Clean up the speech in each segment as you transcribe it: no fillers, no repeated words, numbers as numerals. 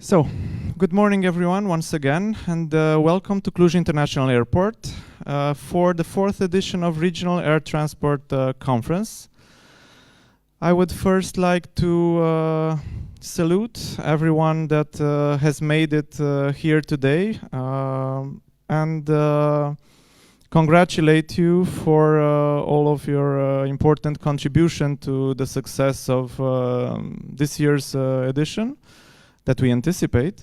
So, good morning everyone once again, and welcome to Cluj International Airport for the 4th edition of Regional Air Transport Conference. I would first like to salute everyone that has made it here today and congratulate you for all of your important contribution to the success of this year's edition that we anticipate.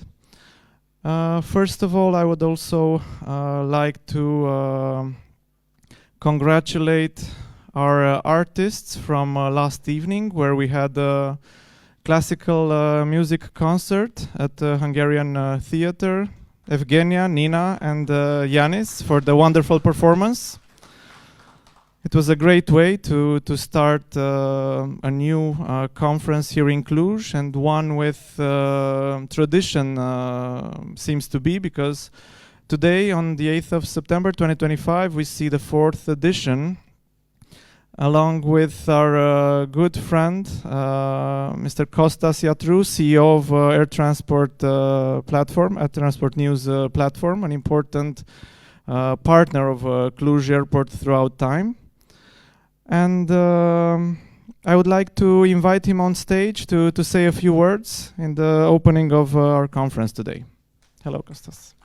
First of all, I would also like to congratulate our artists from last evening, where we had a classical music concert at the Hungarian Theatre. Evgenia, Nina, and Yanis for the wonderful performance. It was a great way to start a new conference here in Cluj, and one with tradition seems to be, because today, on the 8th of September 2025, we see the 4th edition, along with our good friend, Mr. Kostas Iatrou, CEO of Air Transport Platform, Air Transport News Platform, an important partner of Cluj Airport throughout time. And I would like to invite him on stage to say a few words in the opening of our conference today. Hello, Costas.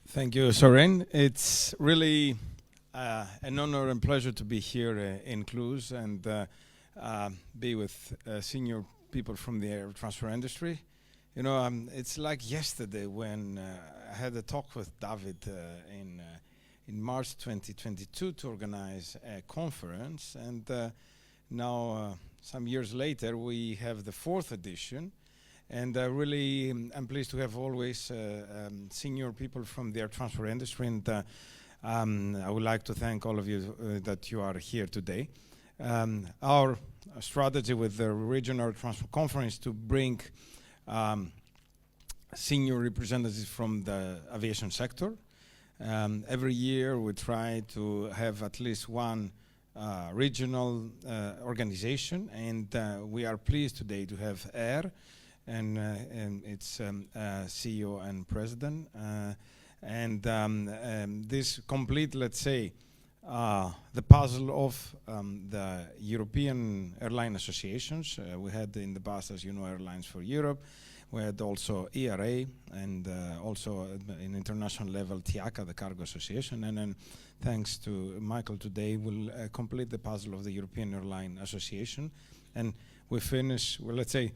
Thank you, Sorin. It's really an honor and pleasure to be here in Cluj and be with senior people from the air transfer industry. You know, it's like yesterday when I had a talk with David in March 2022 to organize a conference, and now some years later we have the 4th edition, and really I'm pleased to have always senior people from the air transfer industry, and I would like to thank all of you that you are here today. Our strategy with the Regional Air Transport Conference to bring senior representatives from the aviation sector. Every year we try to have at least one regional organization, and we are pleased today to have AIRE and its CEO and president, and this complete, let's say, the puzzle of the European airline associations. We had in the past, as you know, Airlines for Europe. We had also AIRE, and also in international level, TIACA, the Cargo Association. And then thanks to Michael today, we'll complete the puzzle of the European Airline Association. And we finish, well, let's say,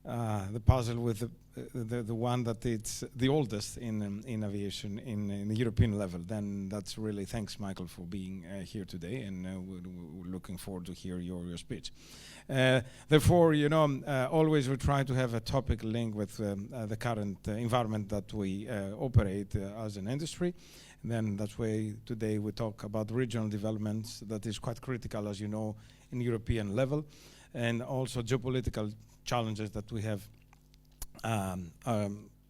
the puzzle with the one that it's the oldest in aviation in the European level. Then that's really thanks, Michael, for being here today, and we're looking forward to hear your speech. Therefore, you know, always we try to have a topic link with the current environment that we operate as an industry. And then that's why today we talk about regional developments that is quite critical, as you know, in European level, and also geopolitical challenges that we have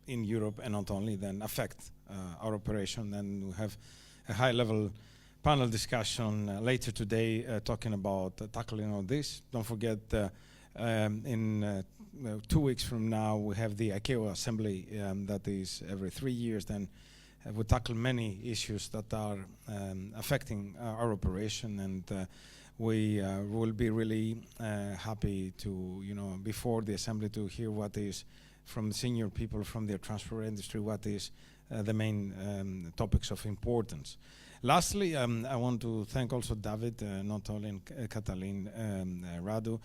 in Europe, and not only then affect our operation. And we have a high-level panel discussion later today talking about tackling all this. Don't forget, in 2 weeks from now, we have the ICAO assembly that is every 3 years. Then we tackle many issues that are affecting our operation, and we will be really happy to, you know, before the assembly, to hear what is from senior people from the transport industry, what is the main topics of importance. Lastly, I want to thank also David, not only Katalin, Radu,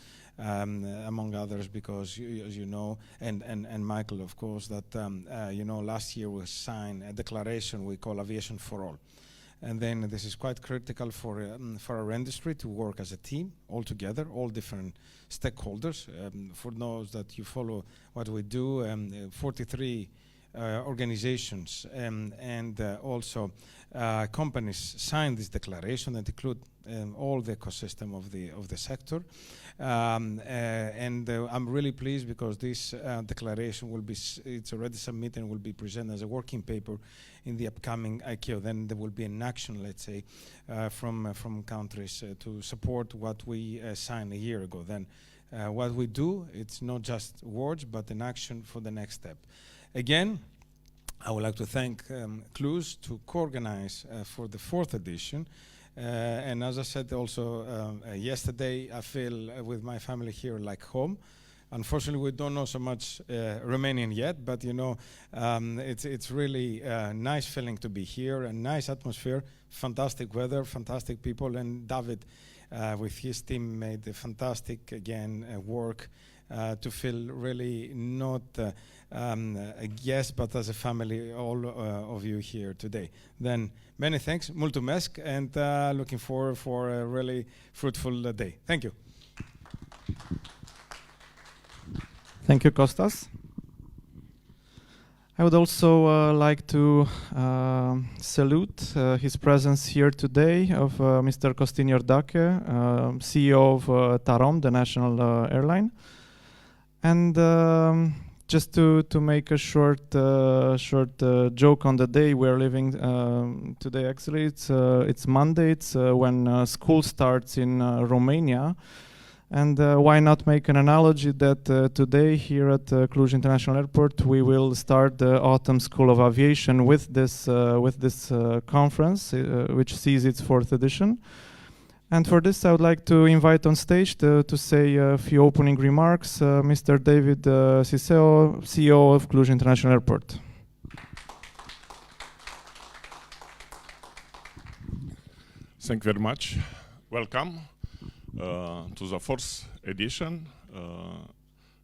among others, because as you know, and Michael, of course, that you know, last year we signed a declaration we call Aviation for All. And then this is quite critical for our industry to work as a team, all together, all different stakeholders. For those that you follow what we do, 43 organizations and also companies sign this declaration that include all the ecosystem of the sector. And I'm really pleased because this declaration will be, it's already submitted and will be presented as a working paper in the upcoming ICAO. Then there will be an action, let's say, from countries to support what we signed a year ago. Then what we do, it's not just words, but an action for the next step. Again, I would like to thank Cluj to co-organize for the 4th edition. And as I said also yesterday, I feel with my family here like home. Unfortunately, we don't know so much Romanian yet, but you know, it's really a nice feeling to be here, a nice atmosphere, fantastic weather, fantastic people, and David with his team made a fantastic, again, work to feel really not a guest, but as a family, all of you here today. Then many thanks, mulțumesc, and looking forward for a really fruitful day. Thank you. Thank you, Kostas. I would also like to salute his presence here today of Mr. Costin Iordache, CEO of TAROM, the national airline. And just to make a short joke on the day we're living today, actually, it's Monday, it's when school starts in Romania. And why not make an analogy that today here at Cluj International Airport we will start the Autumn School of Aviation with this conference, which sees its 4th edition. And for this I would like to invite on stage to say a few opening remarks Mr. David Ciceo, CEO of Cluj International Airport. Thank you very much. Welcome to the 4th edition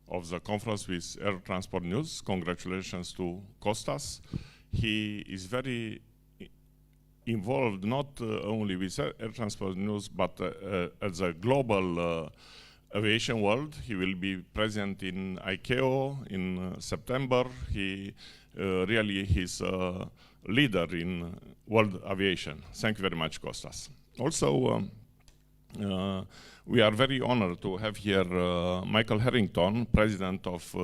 of the conference with Air Transport News. Congratulations to Kostas. He is very involved not only with Air Transport News, but as a global aviation world. He will be present in ICAO in September. He really is a leader in world aviation. Thank you very much, Kostas. Also, we are very honored to have here Michael Harrington, president of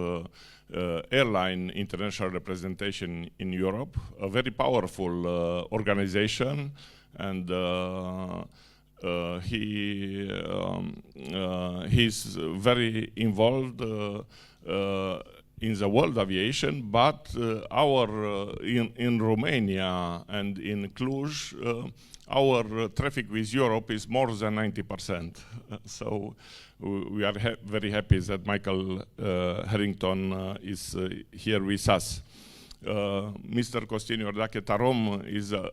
Airline International Representation in Europe, a very powerful organization, and he's very involved in the world aviation, but in Romania and in Cluj, our traffic with Europe is more than 90%. So we are very happy that Michael Harrington is here with us. Mr. Costin Iordache, TAROM is the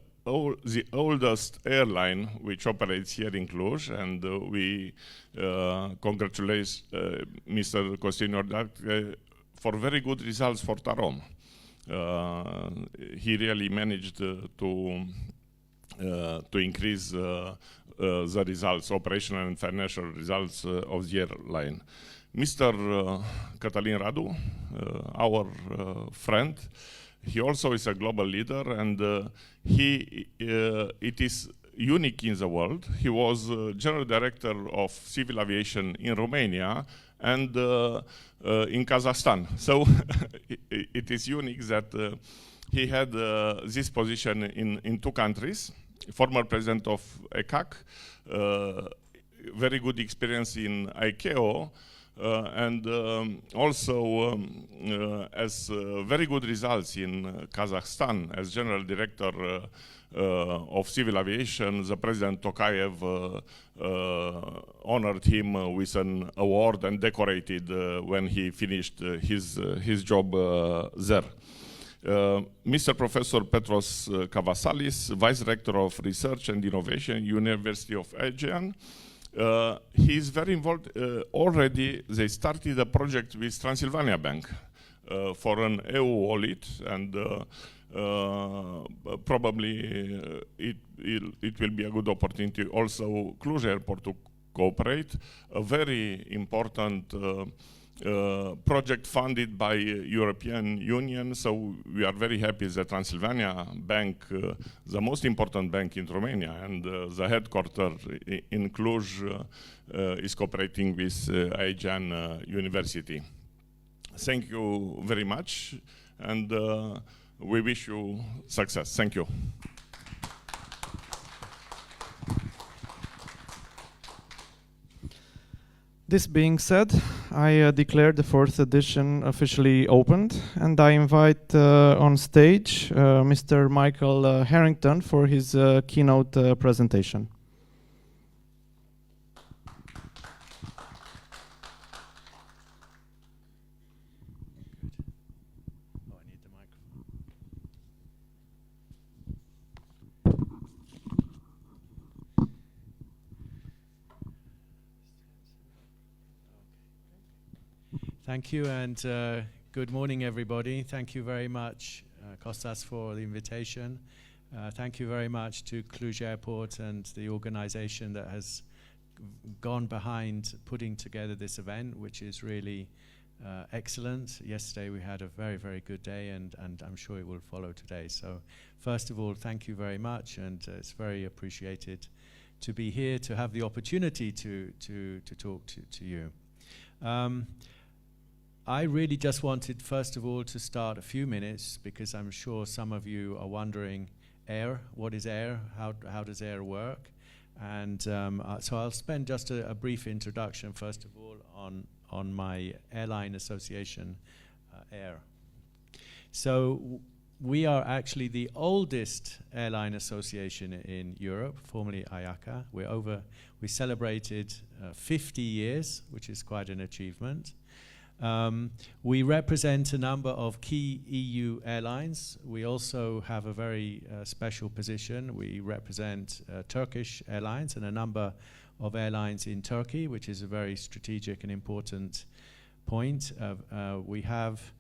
oldest airline which operates here in Cluj, and we congratulate Mr. Costin Iordache for very good results for TAROM. He really managed to increase the results, operational and financial results of the airline. Mr. Cătălin Radu, our friend, he also is a global leader, and it is unique in the world. He was General Director of Civil Aviation in Romania and in Kazakhstan. So it is unique that he had this position in 2 countries. Former president of ECAC, very good experience in ICAO, and also as very good results in Kazakhstan as general director of civil aviation. The President Tokayev honored him with an award and decorated when he finished his job there. Mr. Professor Petros Kavasalis, Vice Rector of Research and Innovation, University of Aegean. He is very involved. Already they started a project with Transylvania Bank for an EU wallet, and probably it will be a good opportunity also Cluj Airport to cooperate. A very important project funded by European Union, so we are very happy that Transylvania Bank, the most important bank in Romania, and the headquarters in Cluj is cooperating with AIRE University. Thank you very much, and we wish you success. Thank you. This being said, I declare the 4th edition officially opened, and I invite on stage Mr. Michael Harrington for his keynote presentation. Thank you, and good morning, everybody. Thank you very much, Kostas, for the invitation. Thank you very much to Cluj Airport and the organization that has gone behind putting together this event, which is really excellent. Yesterday we had a very, very good day, and I'm sure it will follow today. So first of all, thank you very much, and it's very appreciated to be here, to have the opportunity to talk to you. I really just wanted, first of all, to start a few minutes, because I'm sure some of you are wondering, AIRE, what is AIRE? How does AIRE work? And so I'll spend just a brief introduction, first of all, on my airline association, AIRE. So we are actually the oldest airline association in Europe, formerly IACA. We celebrated 50 years, which is quite an achievement. We represent a number of key EU airlines. We also have a very special position. We represent Turkish Airlines and a number of airlines in Turkey, which is a very strategic and important point. We have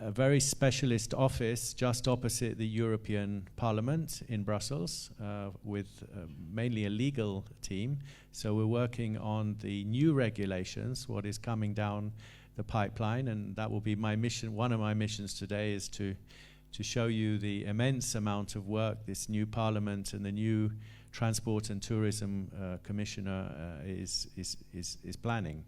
a very specialist office just opposite the European Parliament in Brussels, with mainly a legal team. So we're working on the new regulations, what is coming down the pipeline, and that will be my mission. One of my missions today is to show you the immense amount of work this new Parliament and the new Transport and Tourism Commissioner is planning.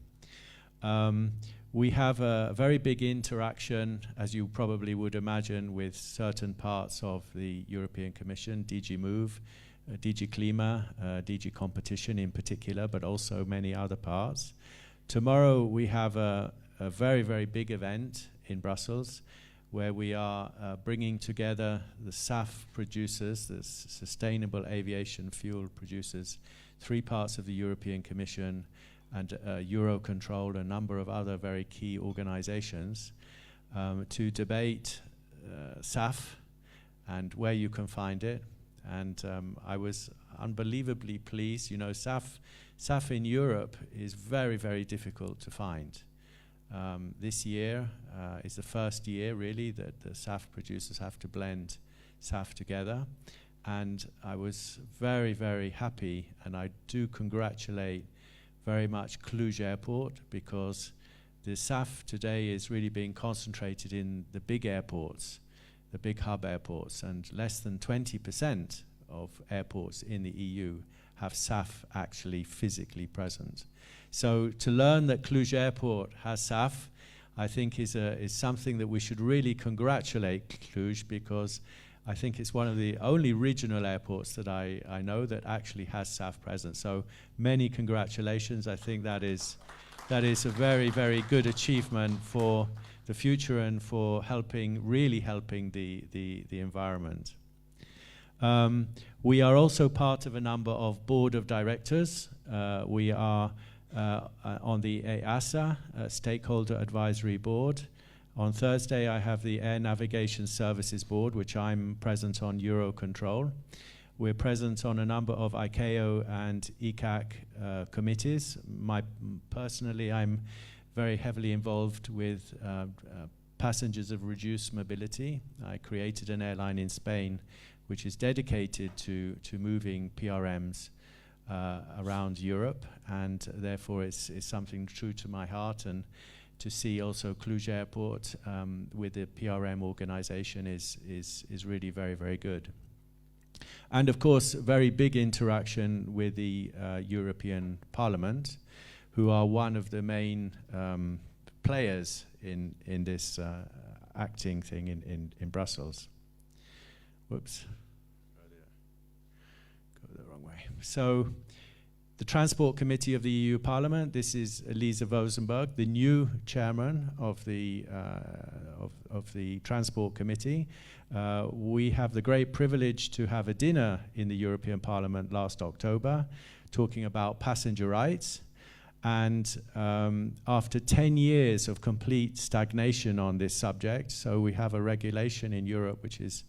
We have a very big interaction, as you probably would imagine, with certain parts of the European Commission, DG Move, DG Klima, DG Competition in particular, but also many other parts. Tomorrow we have a very, very big event in Brussels where we are bringing together the SAF producers, the Sustainable Aviation Fuel producers, 3 parts of the European Commission, and Eurocontrol, a number of other very key organizations, to debate SAF and where you can find it. And I was unbelievably pleased. You know, SAF in Europe is very, very difficult to find. This year is the first year, really, that the SAF producers have to blend SAF together. And I was very, very happy, and I do congratulate very much Cluj Airport, because the SAF today is really being concentrated in the big airports, the big hub airports, and less than 20% of airports in the EU have SAF actually physically present. So to learn that Cluj Airport has SAF, I think is something that we should really congratulate Cluj, because I think it's one of the only regional airports that I know that actually has SAF present. So many congratulations. I think that is a very, very good achievement for the future and for really helping the environment. We are also part of a number of board of directors. We are on the EASA, Stakeholder Advisory Board. On Thursday, I have the Air Navigation Services Board, which I'm present on Eurocontrol. We're present on a number of ICAO and ECAC committees. Personally, I'm very heavily involved with passengers of reduced mobility. I created an airline in Spain which is dedicated to moving PRMs around Europe, and therefore it's something true to my heart. And to see also Cluj Airport with the PRM organization is really very, very good. And of course, very big interaction with the European Parliament, who are one of the main players in this acting thing in Brussels. Whoops. Go the wrong way. So the Transport Committee of the EU Parliament, this is Elisa Vosenberg, the new chairman of the Transport Committee. We have the great privilege to have a dinner in the European Parliament last October talking about passenger rights. And after 10 years of complete stagnation on this subject, so we have a regulation in Europe which is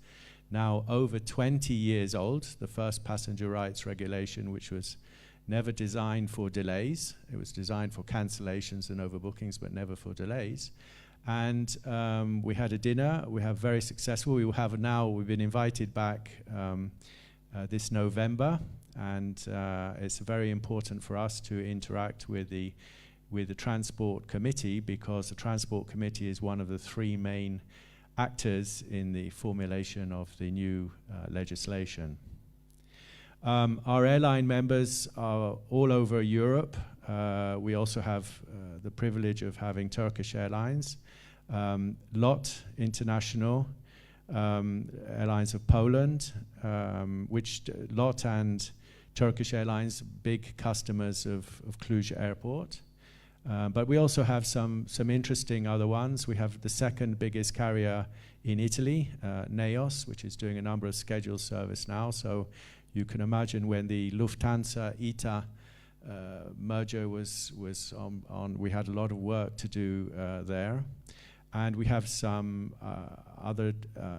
now over 20 years old, the first passenger rights regulation, which was never designed for delays. It was designed for cancellations and overbookings, but never for delays. And we had a dinner. We have very successful. We've been invited back this November, and it's very important for us to interact with the Transport Committee, because the Transport Committee is one of the three main actors in the formulation of the new legislation. Our airline members are all over Europe. We also have the privilege of having Turkish Airlines, LOT International, Airlines of Poland, which LOT and Turkish Airlines, big customers of Cluj Airport. But we also have some interesting other ones. We have the second biggest carrier in Italy, Neos, which is doing a number of scheduled service now. So you can imagine when the Lufthansa-ITA merger was on, we had a lot of work to do there. And we have some other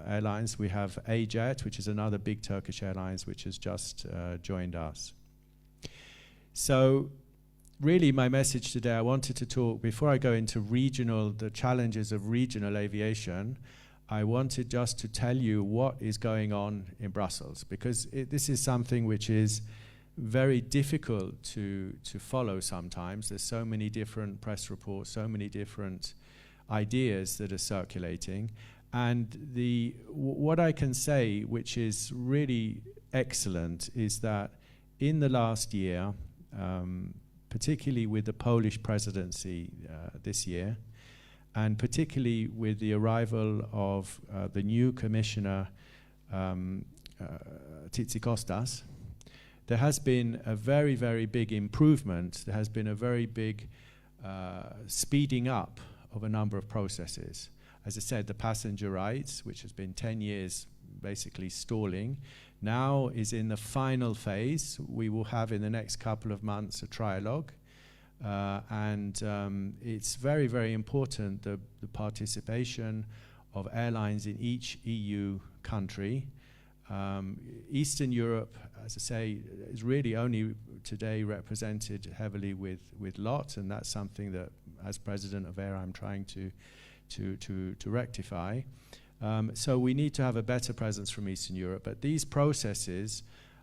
airlines. We have AJet, which is another big Turkish Airlines, which has just joined us. So really my message today, I wanted to talk, before I go into the challenges of regional aviation, I wanted just to tell you what is going on in Brussels, because this is something which is very difficult to follow sometimes. There's so many different press reports, so many different ideas that are circulating. And what I can say, which is really excellent, is that in the last year, particularly with the Polish presidency this year, and particularly with the arrival of the new commissioner, Costas, there has been a very, very big improvement. There has been a very big speeding up of a number of processes. As I said, the passenger rights, which has been 10 years basically stalling, now is in the final phase. We will have in the next couple of months a trialogue. And it's very, very important, the participation of airlines in each EU country. Eastern Europe, as I say, is really only today represented heavily with LOT, and that's something that, as president of AIRE, I'm trying to rectify. So we need to have a better presence from Eastern Europe. But these processes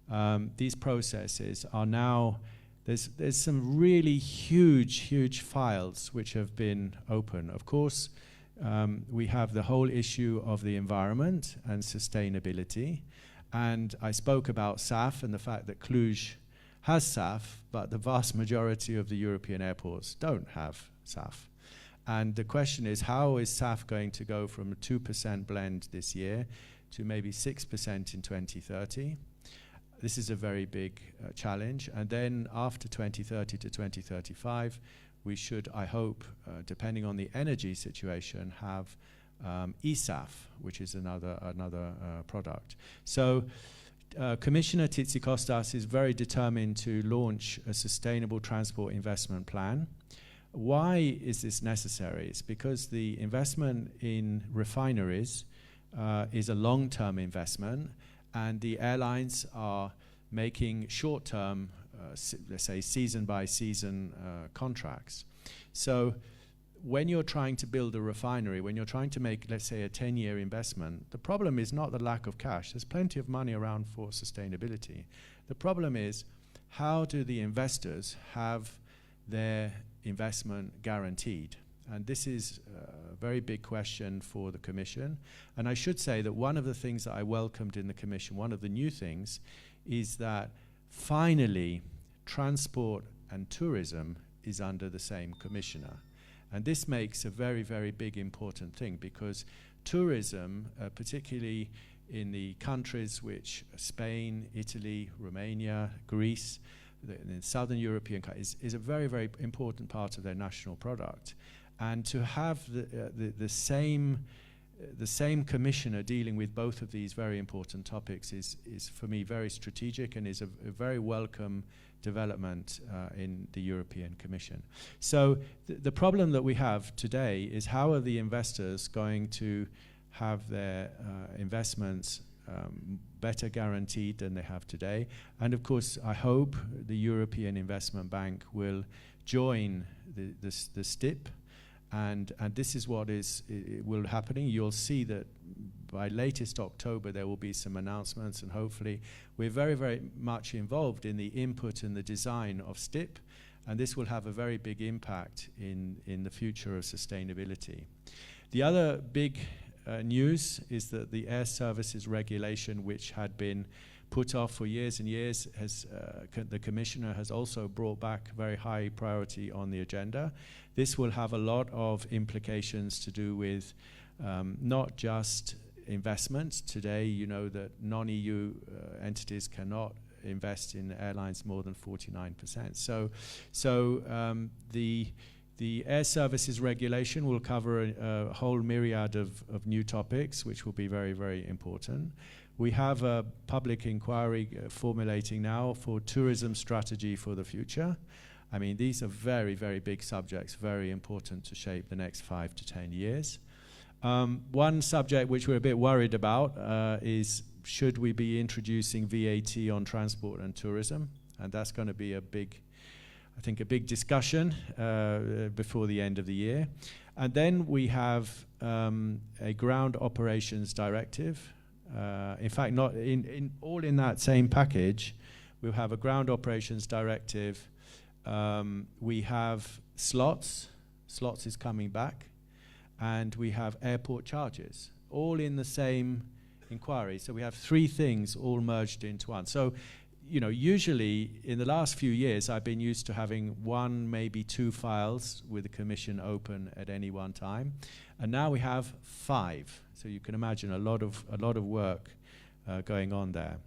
are now, there's some really huge files which have been open. Of course, we have the whole issue of the environment and sustainability. And I spoke about SAF and the fact that Cluj has SAF, but the vast majority of the European airports don't have SAF. And the question is, how is SAF going to go from a 2% blend this year to maybe 6% in 2030? This is a very big challenge. And then after 2030 to 2035, we should, I hope, depending on the energy situation, have eSAF, which is another product. So Commissioner Kostas is very determined to launch a sustainable transport investment plan. Why is this necessary? It's because the investment in refineries is a long-term investment, and the airlines are making short-term, let's say season-by-season contracts. So when you're trying to build a refinery, when you're trying to make, let's say, a 10-year investment, the problem is not the lack of cash. There's plenty of money around for sustainability. The problem is how do the investors have their investment guaranteed? And this is a very big question for the Commission. And I should say that one of the things that I welcomed in the Commission, one of the new things, is that finally transport and tourism is under the same commissioner. And this makes a very, very big important thing, because tourism, particularly in the countries which Spain, Italy, Romania, Greece, the southern European countries, is a very, very important part of their national product. And to have the same commissioner dealing with both of these very important topics is for me very strategic, and is a very welcome development in the European Commission. So the problem that we have today is, how are the investors going to have their investments better guaranteed than they have today? And of course, I hope the European Investment Bank will join the STIP, and this is what will happening. You'll see that by latest October there will be some announcements, and hopefully we're very, very much involved in the input and the design of STIP, and this will have a very big impact in the future of sustainability. The other big news is that the air services regulation, which had been put off for years and years, the Commissioner has also brought back very high priority on the agenda. This will have a lot of implications to do with not just investments. Today, you know that non-EU entities cannot invest in airlines more than 49%. So the air services regulation will cover a whole myriad of new topics, which will be very, very important. We have a public inquiry formulating now for tourism strategy for the future. I mean, these are very, very big subjects, very important to shape the next 5 to 10 years. One subject which we're a bit worried about is, should we be introducing VAT on transport and tourism? And that's going to be a big, I think, a big discussion before the end of the year. And then we have a ground operations directive. In fact, not all in that same package. We'll have a ground operations directive. We have slots. Slots is coming back. And we have airport charges, all in the same inquiry. So we have 3 things all merged into one. So, you know, usually in the last few years, I've been used to having 1, maybe 2 files with the Commission open at any one time. And now we have 5. So you can imagine a lot of work going on there.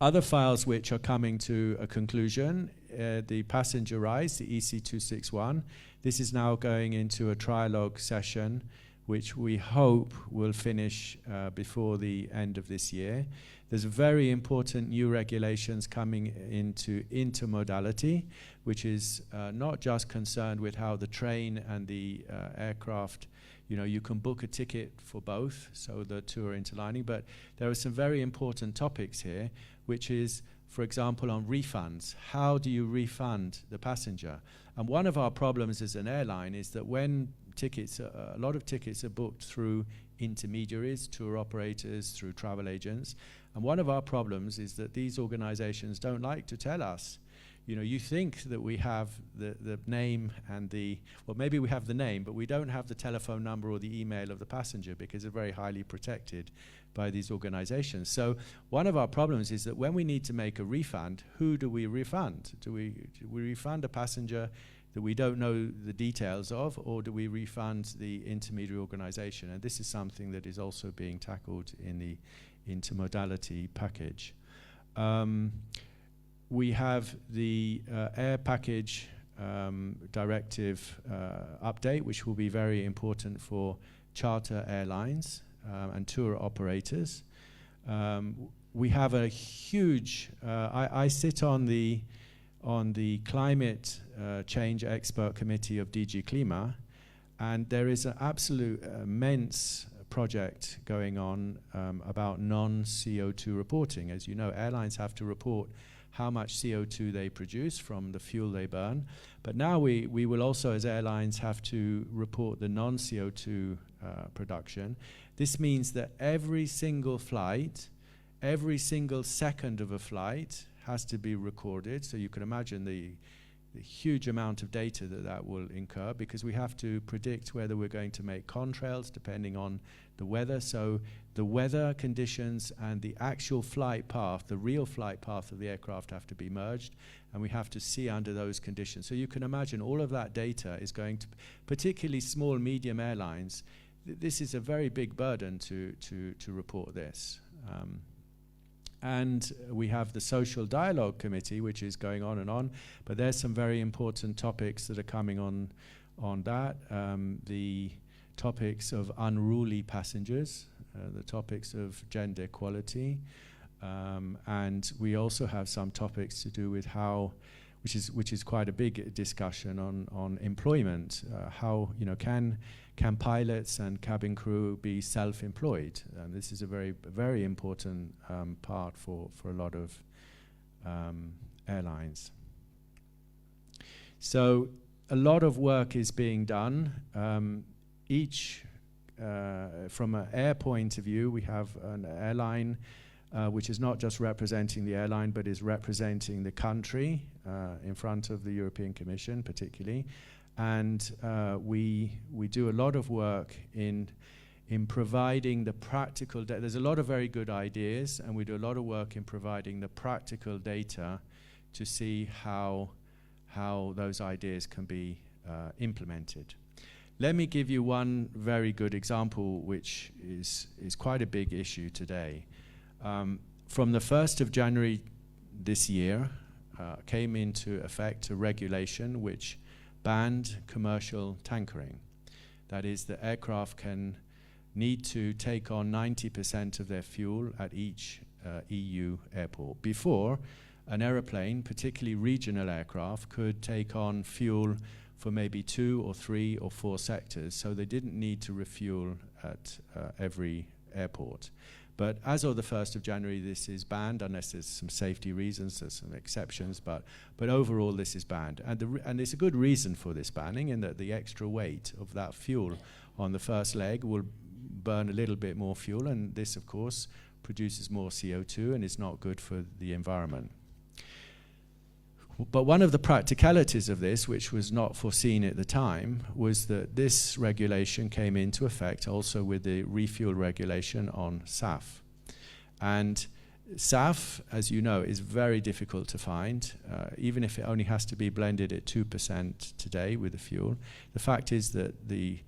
Other files which are coming to a conclusion, the passenger rights, the EC261. This is now going into a trialogue session, which we hope will finish before the end of this year. There's very important new regulations coming into intermodality, which is not just concerned with how the train and the aircraft, you know, you can book a ticket for both, so the two are interlining, but there are some very important topics here, which is, for example, on refunds. How do you refund the passenger? And one of our problems as an airline is that when tickets, a lot of tickets are booked through intermediaries, tour operators, through travel agents, and one of our problems is that these organizations don't like to tell us. You know, you think that we have the name and well, maybe we have the name, but we don't have the telephone number or the email of the passenger, because they're very highly protected by these organizations. So one of our problems is that when we need to make a refund, who do we refund? Do we refund a passenger that we don't know the details of, or do we refund the intermediary organization? And this is something that is also being tackled in the intermodality package. We have the air package directive update, which will be very important for charter airlines and tour operators. We have a huge, I sit on the climate change expert committee of DG Klima, and there is an absolute immense project going on about non-CO2 reporting. As you know, airlines have to report how much CO2 they produce from the fuel they burn. But now we will also, as airlines, have to report the non-CO2 production. This means that every single flight, every single second of a flight has to be recorded. So you can imagine the huge amount of data that will incur, because we have to predict whether we're going to make contrails depending on the weather. So the weather conditions and the actual flight path, the real flight path of the aircraft, have to be merged, and we have to see under those conditions. So you can imagine all of that data is going to, particularly small, medium airlines, this is a very big burden to report this. And we have the Social Dialogue Committee, which is going on, but there's some very important topics that are coming on that. The topics of unruly passengers, the topics of gender equality, and we also have some topics to do with how, which is quite a big discussion on employment. How, you know, can pilots and cabin crew be self-employed? This is a very important part for a lot of airlines. So a lot of work is being done. From an air point of view, we have an airline which is not just representing the airline, but is representing the country in front of the European Commission particularly. And we do a lot of work in providing the practical data. There's a lot of very good ideas, and we do a lot of work in providing the practical data to see how those ideas can be implemented. Let me give you one very good example, which is quite a big issue today. From the 1st of January this year, came into effect a regulation which banned commercial tankering. That is, the aircraft need to take on 90% of their fuel at each EU airport. Before, an aeroplane, particularly regional aircraft, could take on fuel for maybe 2 or 3 or 4 sectors, so they didn't need to refuel at every airport. But as of the 1st of January, this is banned, unless there's some safety reasons, there's some exceptions, but overall this is banned. And there's a good reason for this banning, in that the extra weight of that fuel on the first leg will burn a little bit more fuel, and this, of course, produces more CO2 and is not good for the environment. But one of the practicalities of this, which was not foreseen at the time, was that this regulation came into effect also with the refuel regulation on SAF. And SAF, as you know, is very difficult to find, even if it only has to be blended at 2% today with the fuel. The fact is that the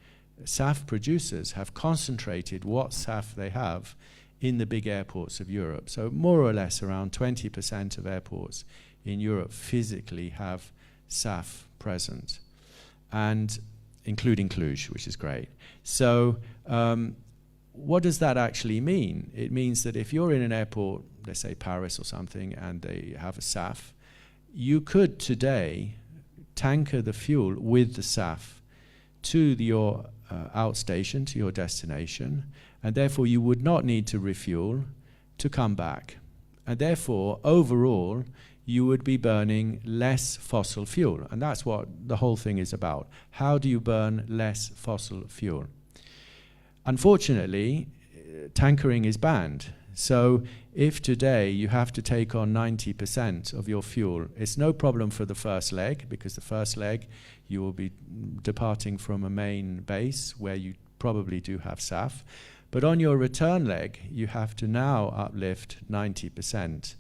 SAF producers have concentrated what SAF they have in the big airports of Europe. So more or less around 20% of airports in Europe physically have SAF present, and including Cluj, which is great. So what does that actually mean? It means that if you're in an airport, let's say Paris or something, and they have a SAF, you could today tanker the fuel with the SAF to your outstation, to your destination, and therefore you would not need to refuel to come back. And therefore, overall, you would be burning less fossil fuel. And that's what the whole thing is about. How do you burn less fossil fuel? Unfortunately, tankering is banned. So if today you have to take on 90% of your fuel, it's no problem for the first leg, because the first leg you will be departing from a main base where you probably do have SAF. But on your return leg, you have to now uplift 90%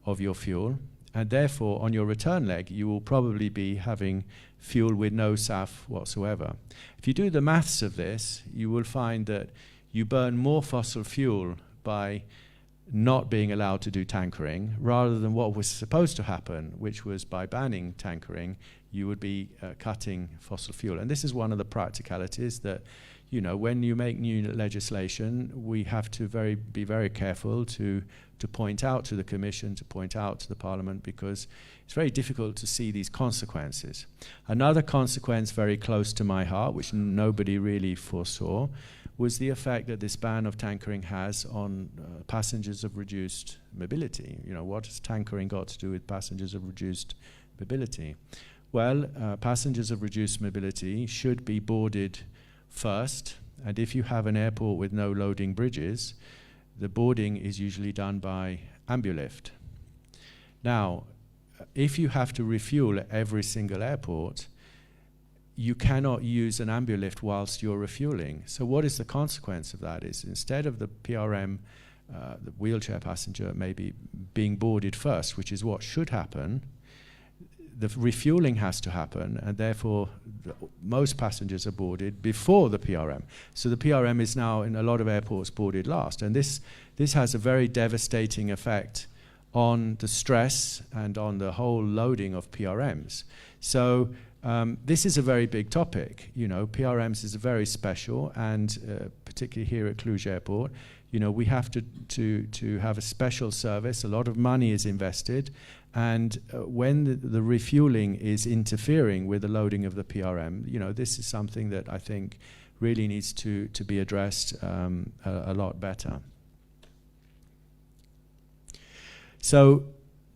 of your fuel. And therefore, on your return leg, you will probably be having fuel with no SAF whatsoever. If you do the maths of this, you will find that you burn more fossil fuel by not being allowed to do tankering, rather than what was supposed to happen, which was by banning tankering, you would be cutting fossil fuel. And this is one of the practicalities that, you know, when you make new legislation, we have to be very careful to point out to the Commission, to point out to the Parliament, because it's very difficult to see these consequences. Another consequence very close to my heart, which nobody really foresaw, was the effect that this ban of tankering has on passengers of reduced mobility. You know, what has tankering got to do with passengers of reduced mobility? Well, passengers of reduced mobility should be boarded first, and if you have an airport with no loading bridges, the boarding is usually done by Ambulift. Now, if you have to refuel at every single airport, you cannot use an ambulift whilst you're refueling. So what is the consequence of that? Is instead of the PRM, the wheelchair passenger maybe being boarded first, which is what should happen, the refueling has to happen, and therefore most passengers are boarded before the PRM. So the PRM is now in a lot of airports boarded last, and this has a very devastating effect on the stress and on the whole loading of PRMs. So this is a very big topic. You know, PRMs is very special, and particularly here at Cluj Airport, you know, we have to have a special service. A lot of money is invested, and when the refueling is interfering with the loading of the PRM, you know, this is something that I think really needs to be addressed a lot better. So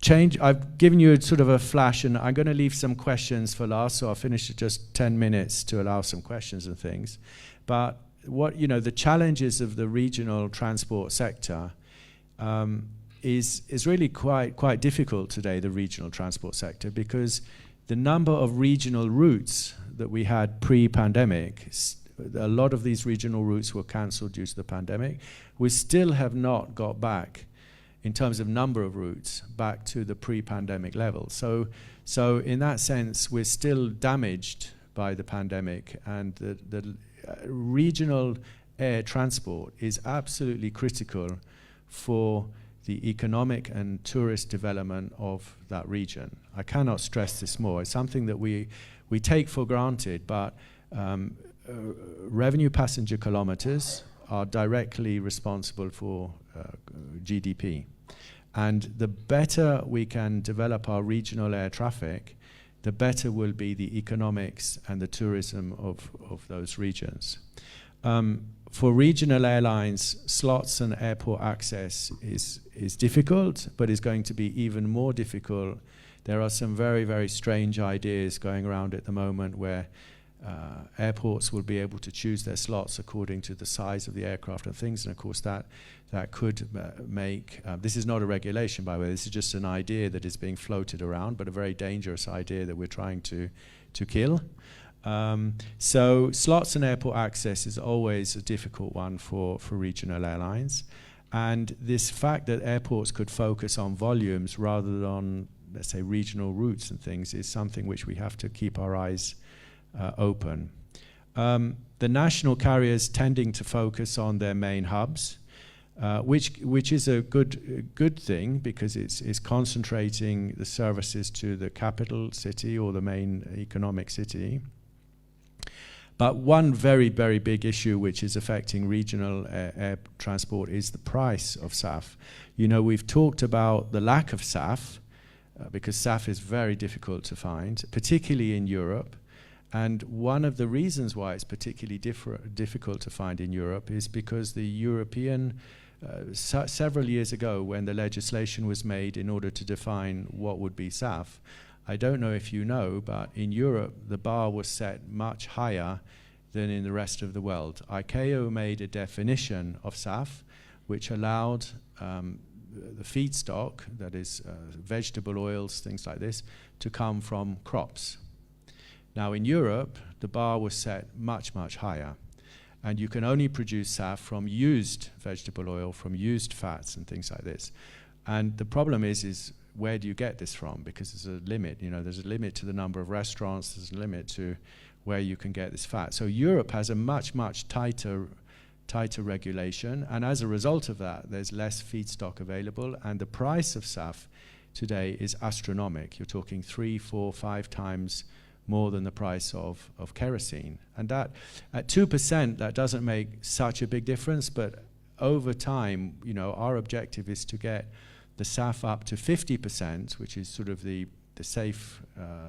I've given you sort of a flash, and I'm going to leave some questions for last, so I'll finish at just 10 minutes to allow some questions and things. But what, you know, the challenges of the regional transport sector is really quite difficult today, the regional transport sector, because the number of regional routes that we had pre-pandemic, a lot of these regional routes were cancelled due to the pandemic. We still have not got back, in terms of number of routes, back to the pre-pandemic level. So in that sense, we're still damaged by the pandemic, and the regional air transport is absolutely critical for the economic and tourist development of that region. I cannot stress this more. It's something that we take for granted, but revenue passenger kilometers are directly responsible for GDP. And the better we can develop our regional air traffic, the better will be the economics and the tourism of those regions. For regional airlines, slots and airport access is difficult, but is going to be even more difficult. There are some very, very strange ideas going around at the moment where airports will be able to choose their slots according to the size of the aircraft and things, and of course that could make, this is not a regulation, by the way, this is just an idea that is being floated around, but a very dangerous idea that we're trying to kill. So slots and airport access is always a difficult one for regional airlines, and this fact that airports could focus on volumes rather than on, let's say, regional routes and things is something which we have to keep our eyes open. The national carriers tending to focus on their main hubs, which is a good thing, because it's concentrating the services to the capital city or the main economic city. But one very, very big issue which is affecting regional air transport is the price of SAF. You know, we've talked about the lack of SAF, because SAF is very difficult to find, particularly in Europe. And one of the reasons why it's particularly difficult to find in Europe is because the European, several years ago when the legislation was made in order to define what would be SAF, I don't know if you know, but in Europe the bar was set much higher than in the rest of the world. ICAO made a definition of SAF which allowed the feedstock, that is vegetable oils, things like this, to come from crops. Now in Europe, the bar was set much, much higher. And you can only produce SAF from used vegetable oil, from used fats and things like this. And the problem is where do you get this from? Because there's a limit, you know, there's a limit to the number of restaurants, there's a limit to where you can get this fat. So Europe has a much, much tighter regulation, and as a result of that, there's less feedstock available, and the price of SAF today is astronomical. You're talking 3, 4, 5 times more than the price of kerosene. And that, at 2%, that doesn't make such a big difference, but over time, you know, our objective is to get the SAF up to 50%, which is sort of the safe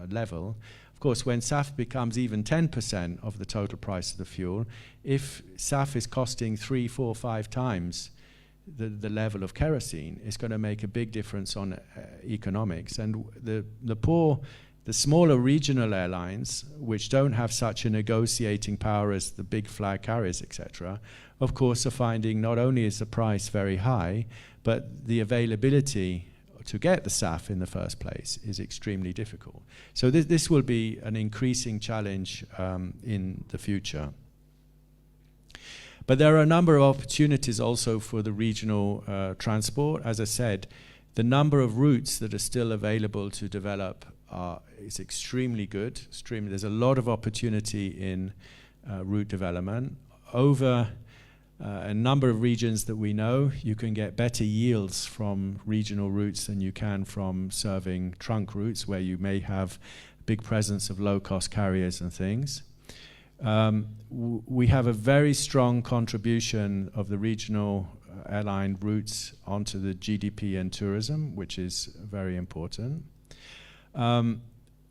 level. Of course, when SAF becomes even 10% of the total price of the fuel, if SAF is costing 3, 4, 5 times the level of kerosene, it's going to make a big difference on economics. And the smaller regional airlines, which don't have such a negotiating power as the big flag carriers, etc., of course are finding not only is the price very high, but the availability to get the SAF in the first place is extremely difficult. So this will be an increasing challenge in the future. But there are a number of opportunities also for the regional transport. As I said, the number of routes that are still available to develop is extremely good. There's a lot of opportunity in route development. Over a number of regions that we know, you can get better yields from regional routes than you can from serving trunk routes where you may have big presence of low-cost carriers and things. We have a very strong contribution of the regional airline routes onto the GDP and tourism, which is very important.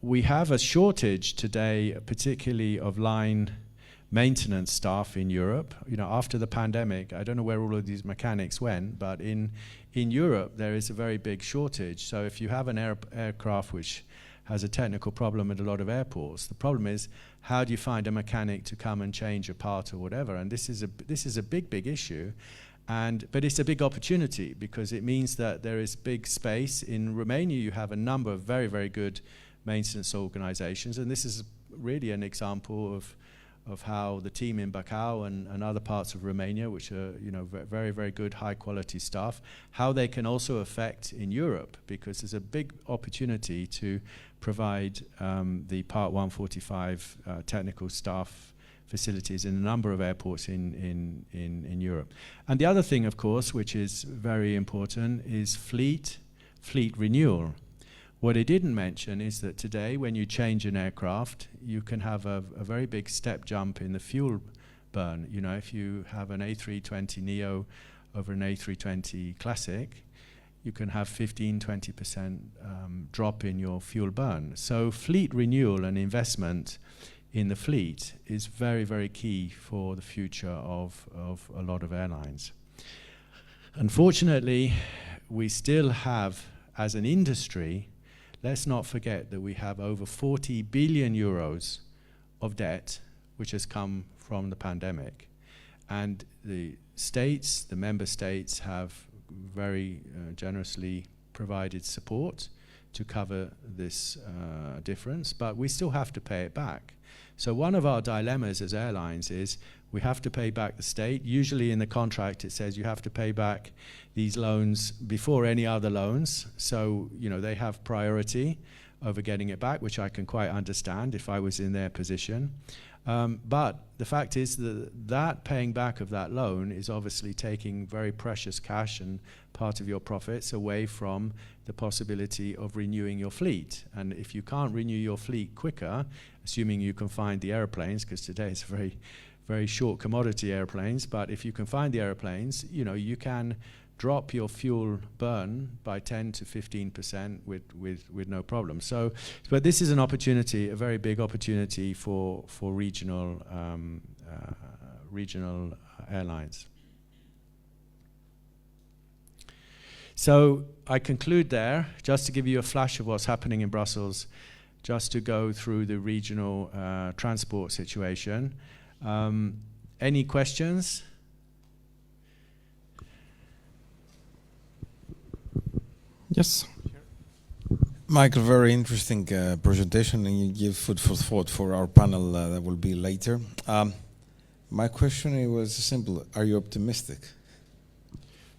We have a shortage today, particularly of line maintenance staff in Europe. You know, after the pandemic, I don't know where all of these mechanics went, but in Europe there is a very big shortage. So if you have an aircraft which has a technical problem at a lot of airports, the problem is, how do you find a mechanic to come and change a part or whatever? And this is a big issue, but it's a big opportunity because it means that there is big space. In Romania, you have a number of very, very good maintenance organizations, and this is really an example of how the team in Bacău and other parts of Romania, which are, you know, very, very good, high quality staff, how they can also affect in Europe, because there's a big opportunity to provide the Part 145 technical staff facilities in a number of airports in Europe. And the other thing, of course, which is very important, is fleet renewal. What I didn't mention is that today, when you change an aircraft, you can have a very big step jump in the fuel burn. You know, if you have an A320neo over an A320 Classic, you can have 15-20% drop in your fuel burn. So fleet renewal and investment in the fleet is very, very key for the future of a lot of airlines. Unfortunately, we still have, as an industry, let's not forget that we have over 40 billion euros of debt, which has come from the pandemic. And the states, the member states, have very generously provided support to cover this difference, but we still have to pay it back. So one of our dilemmas as airlines is we have to pay back the state. Usually in the contract it says you have to pay back these loans before any other loans. So, you know, they have priority over getting it back, which I can quite understand if I was in their position. But the fact is that paying back of that loan is obviously taking very precious cash and part of your profits away from the possibility of renewing your fleet. And if you can't renew your fleet quicker, assuming you can find the airplanes, because today it's very, very short commodity airplanes, but if you can find the airplanes, you know, you can drop your fuel burn by 10 to 15% with no problem. So, but this is an opportunity, a very big opportunity for regional airlines. So I conclude there, just to give you a flash of what's happening in Brussels, just to go through the regional transport situation. Any questions? Yes. Michael, very interesting presentation, and you give food for thought for our panel that will be later. My question was simple. Are you optimistic?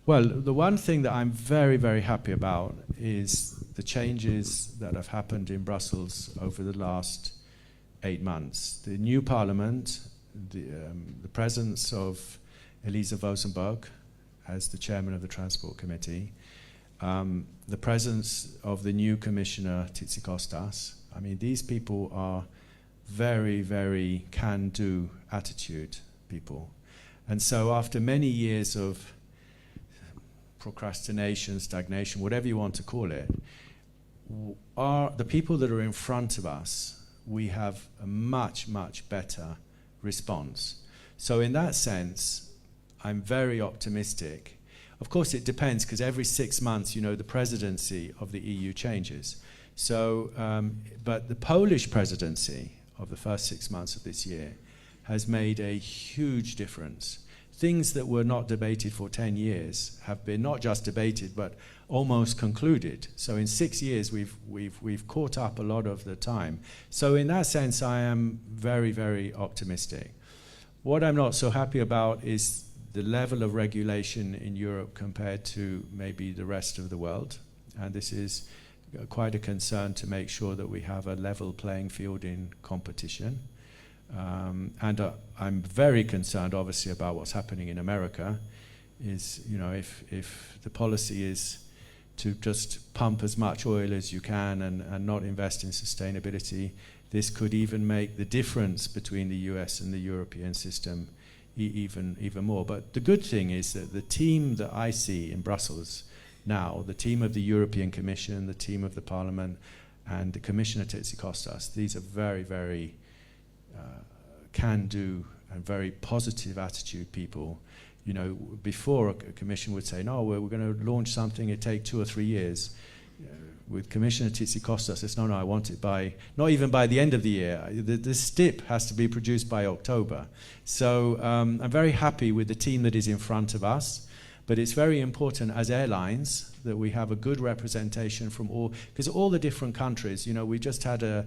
Well, the one thing that I'm very, very happy about is the changes that have happened in Brussels over the last 8 months. The new parliament, the presence of Elisa Vosenberg as the chairman of the Transport Committee, the presence of the new commissioner, Ciceo. I mean, these people are very, very can-do attitude people. And so after many years of procrastination, stagnation, whatever you want to call it, the people that are in front of us, we have a much, much better response. So in that sense, I'm very optimistic. Of course, it depends, because every 6 months, you know, the presidency of the EU changes. So, but the Polish presidency of the first 6 months of this year has made a huge difference. things that were not debated for 10 years have been not just debated, but almost concluded. So in 6 years, we've caught up a lot of the time. So in that sense, I am very, very optimistic. What I'm not so happy about is the level of regulation in Europe compared to maybe the rest of the world. And this is quite a concern to make sure that we have a level playing field in competition. And I'm very concerned, obviously, about what's happening in America. Is, you know, if the policy is to just pump as much oil as you can and not invest in sustainability, this could even make the difference between the US and the European system even more. But the good thing is that the team that I see in Brussels now, the team of the European Commission, the team of the Parliament, and the Commissioner Kostas, these are very, very can-do and very positive attitude people. You know, before a commission would say, no, we're going to launch something, it take 2 or 3 years. With Commissioner Kostas, it's no, I want it not even by the end of the year. The STIP has to be produced by October. So I'm very happy with the team that is in front of us. But it's very important as airlines that we have a good representation from because all the different countries, you know, we just had a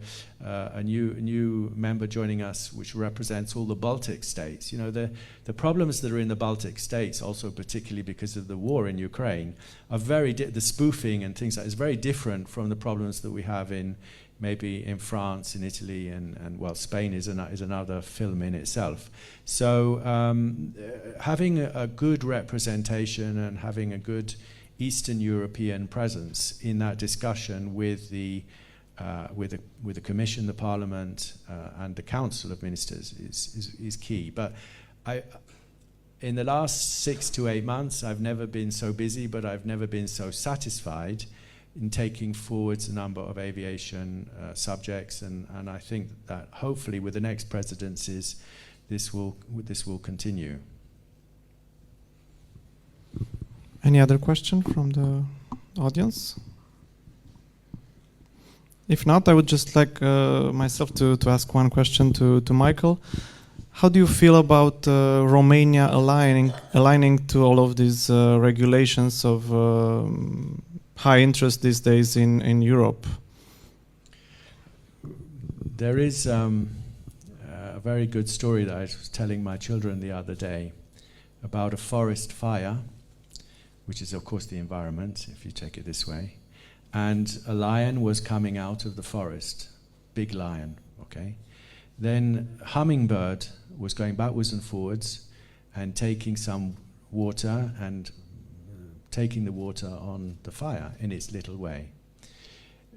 new member joining us, which represents all the Baltic states. You know, the problems that are in the Baltic states, also particularly because of the war in Ukraine, are the spoofing and things like that is very different from the problems that we have maybe in France, in Italy, and well, Spain is another film in itself. So having a good representation and having a good Eastern European presence in that discussion with the Commission, the Parliament, and the Council of Ministers is key. But in the last 6 to 8 months, I've never been so busy, but I've never been so satisfied in taking forwards a number of aviation subjects, and I think that hopefully with the next presidencies, this will continue. Any other question from the audience? If not, I would just like myself to ask one question to Michael. How do you feel about Romania aligning to all of these regulations of high interest these days in Europe? There is a very good story that I was telling my children the other day about a forest fire, which is of course the environment, if you take it this way, and a lion was coming out of the forest, big lion, okay? Then hummingbird was going backwards and forwards and taking some water and taking the water on the fire in its little way.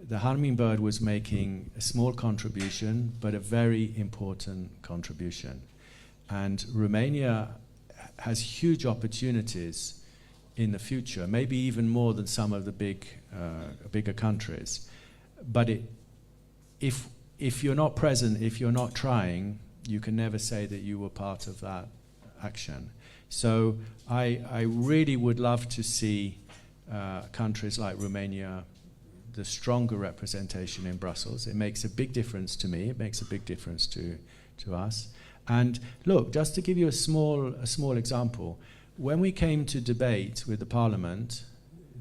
The hummingbird was making a small contribution, but a very important contribution. And Romania has huge opportunities in the future, maybe even more than some of the bigger countries. But if you're not present, if you're not trying, you can never say that you were part of that action. So I really would love to see countries like Romania, the stronger representation in Brussels. It makes a big difference to me. It makes a big difference to us. And look, just to give you a small example, when we came to debate with the Parliament,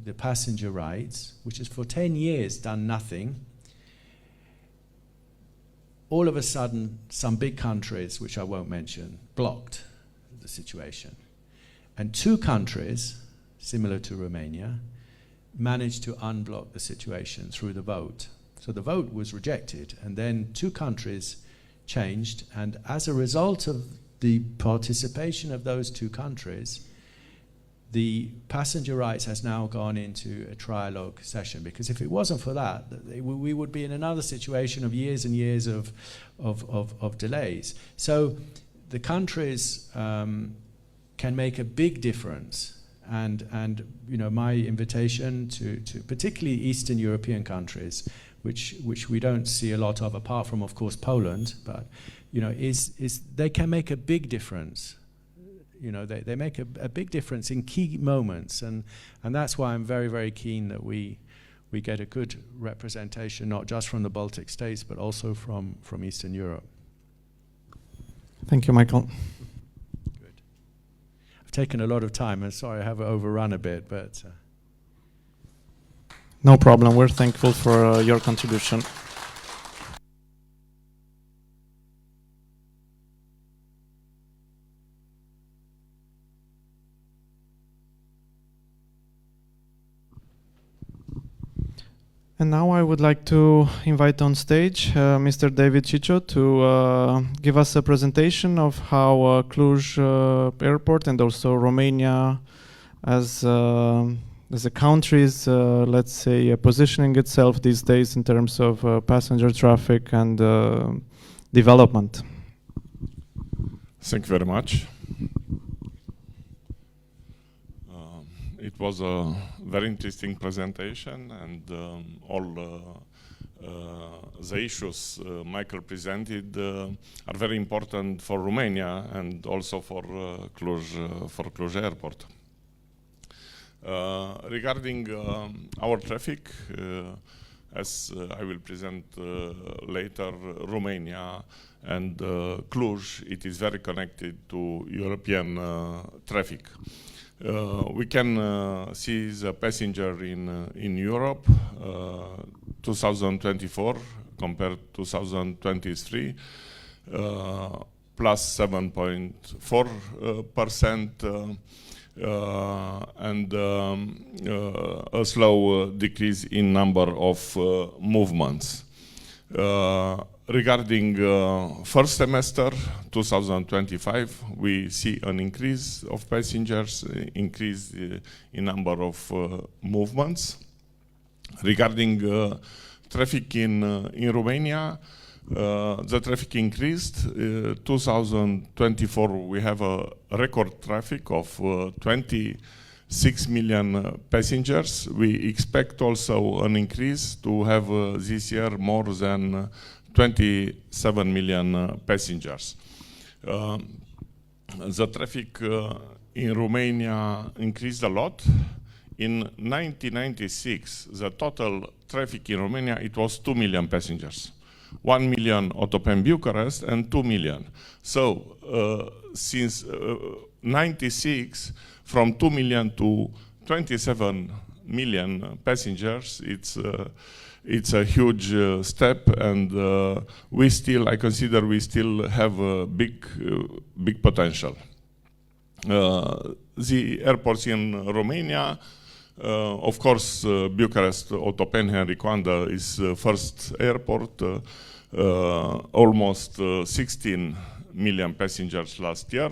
the passenger rights, which has for 10 years done nothing, all of a sudden, some big countries, which I won't mention, blocked the situation. And 2 countries, similar to Romania, managed to unblock the situation through the vote. So the vote was rejected, and then 2 countries changed, and as a result of the participation of those 2 countries, the passenger rights has now gone into a trialogue session, because if it wasn't for that, we would be in another situation of years and years of delays. So the countries can make a big difference, and you know, my invitation to particularly Eastern European countries, which we don't see a lot of, apart from of course Poland, but you know, is they can make a big difference. You know, they make a big difference in key moments, and that's why I'm very, very keen that we get a good representation, not just from the Baltic states, but also from Eastern Europe. Thank you, Michael. Good. taken a lot of time, and sorry I have overrun a bit, but... No problem. We're thankful for your contribution. And now I would like to invite on stage Mr. David Ciceo to give us a presentation of how Cluj Airport and also Romania as a country is, let's say, positioning itself these days in terms of passenger traffic and development. Thank you very much. It was a very interesting presentation, and all the issues Michael presented are very important for Romania and also for Cluj Airport. Regarding our traffic, as I will present later, Romania and Cluj, it is very connected to European traffic. We can see the passenger in Europe 2024 compared to 2023 plus 7.4% and a slow decrease in number of movements. Regarding first semester 2025, we see an increase of passengers, increase in number of movements. Regarding traffic in Romania, the traffic increased. 2024, we have a record traffic of 26 million passengers. We expect also an increase to have this year more than 27 million passengers. The traffic in Romania increased a lot. In 1996, the total traffic in Romania, it was 2 million passengers. 1 million Otopeni Bucharest and 2 million. So since 96, from 2 million to 27 million passengers, it's a huge step, and I consider we still have a big potential. The airports in Romania, of course, Bucharest, Otopeni, Henri Coandă is first airport, almost 16 million passengers last year.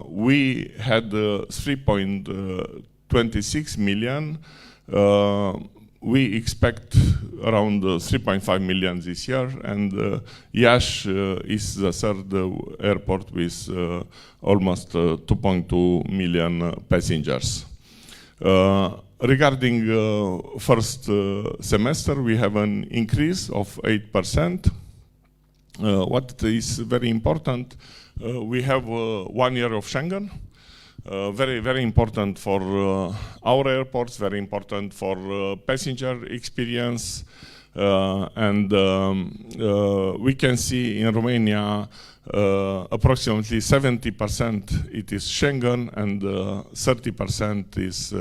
We had 3.26 million. We expect around 3.5 million this year, and Iași is the third airport with almost 2.2 million passengers. Regarding first semester, we have an increase of 8%. What is very important, we have 1 year of Schengen. Very, very important for our airports, very important for passenger experience. And we can see in Romania approximately 70% it is Schengen, and 30% is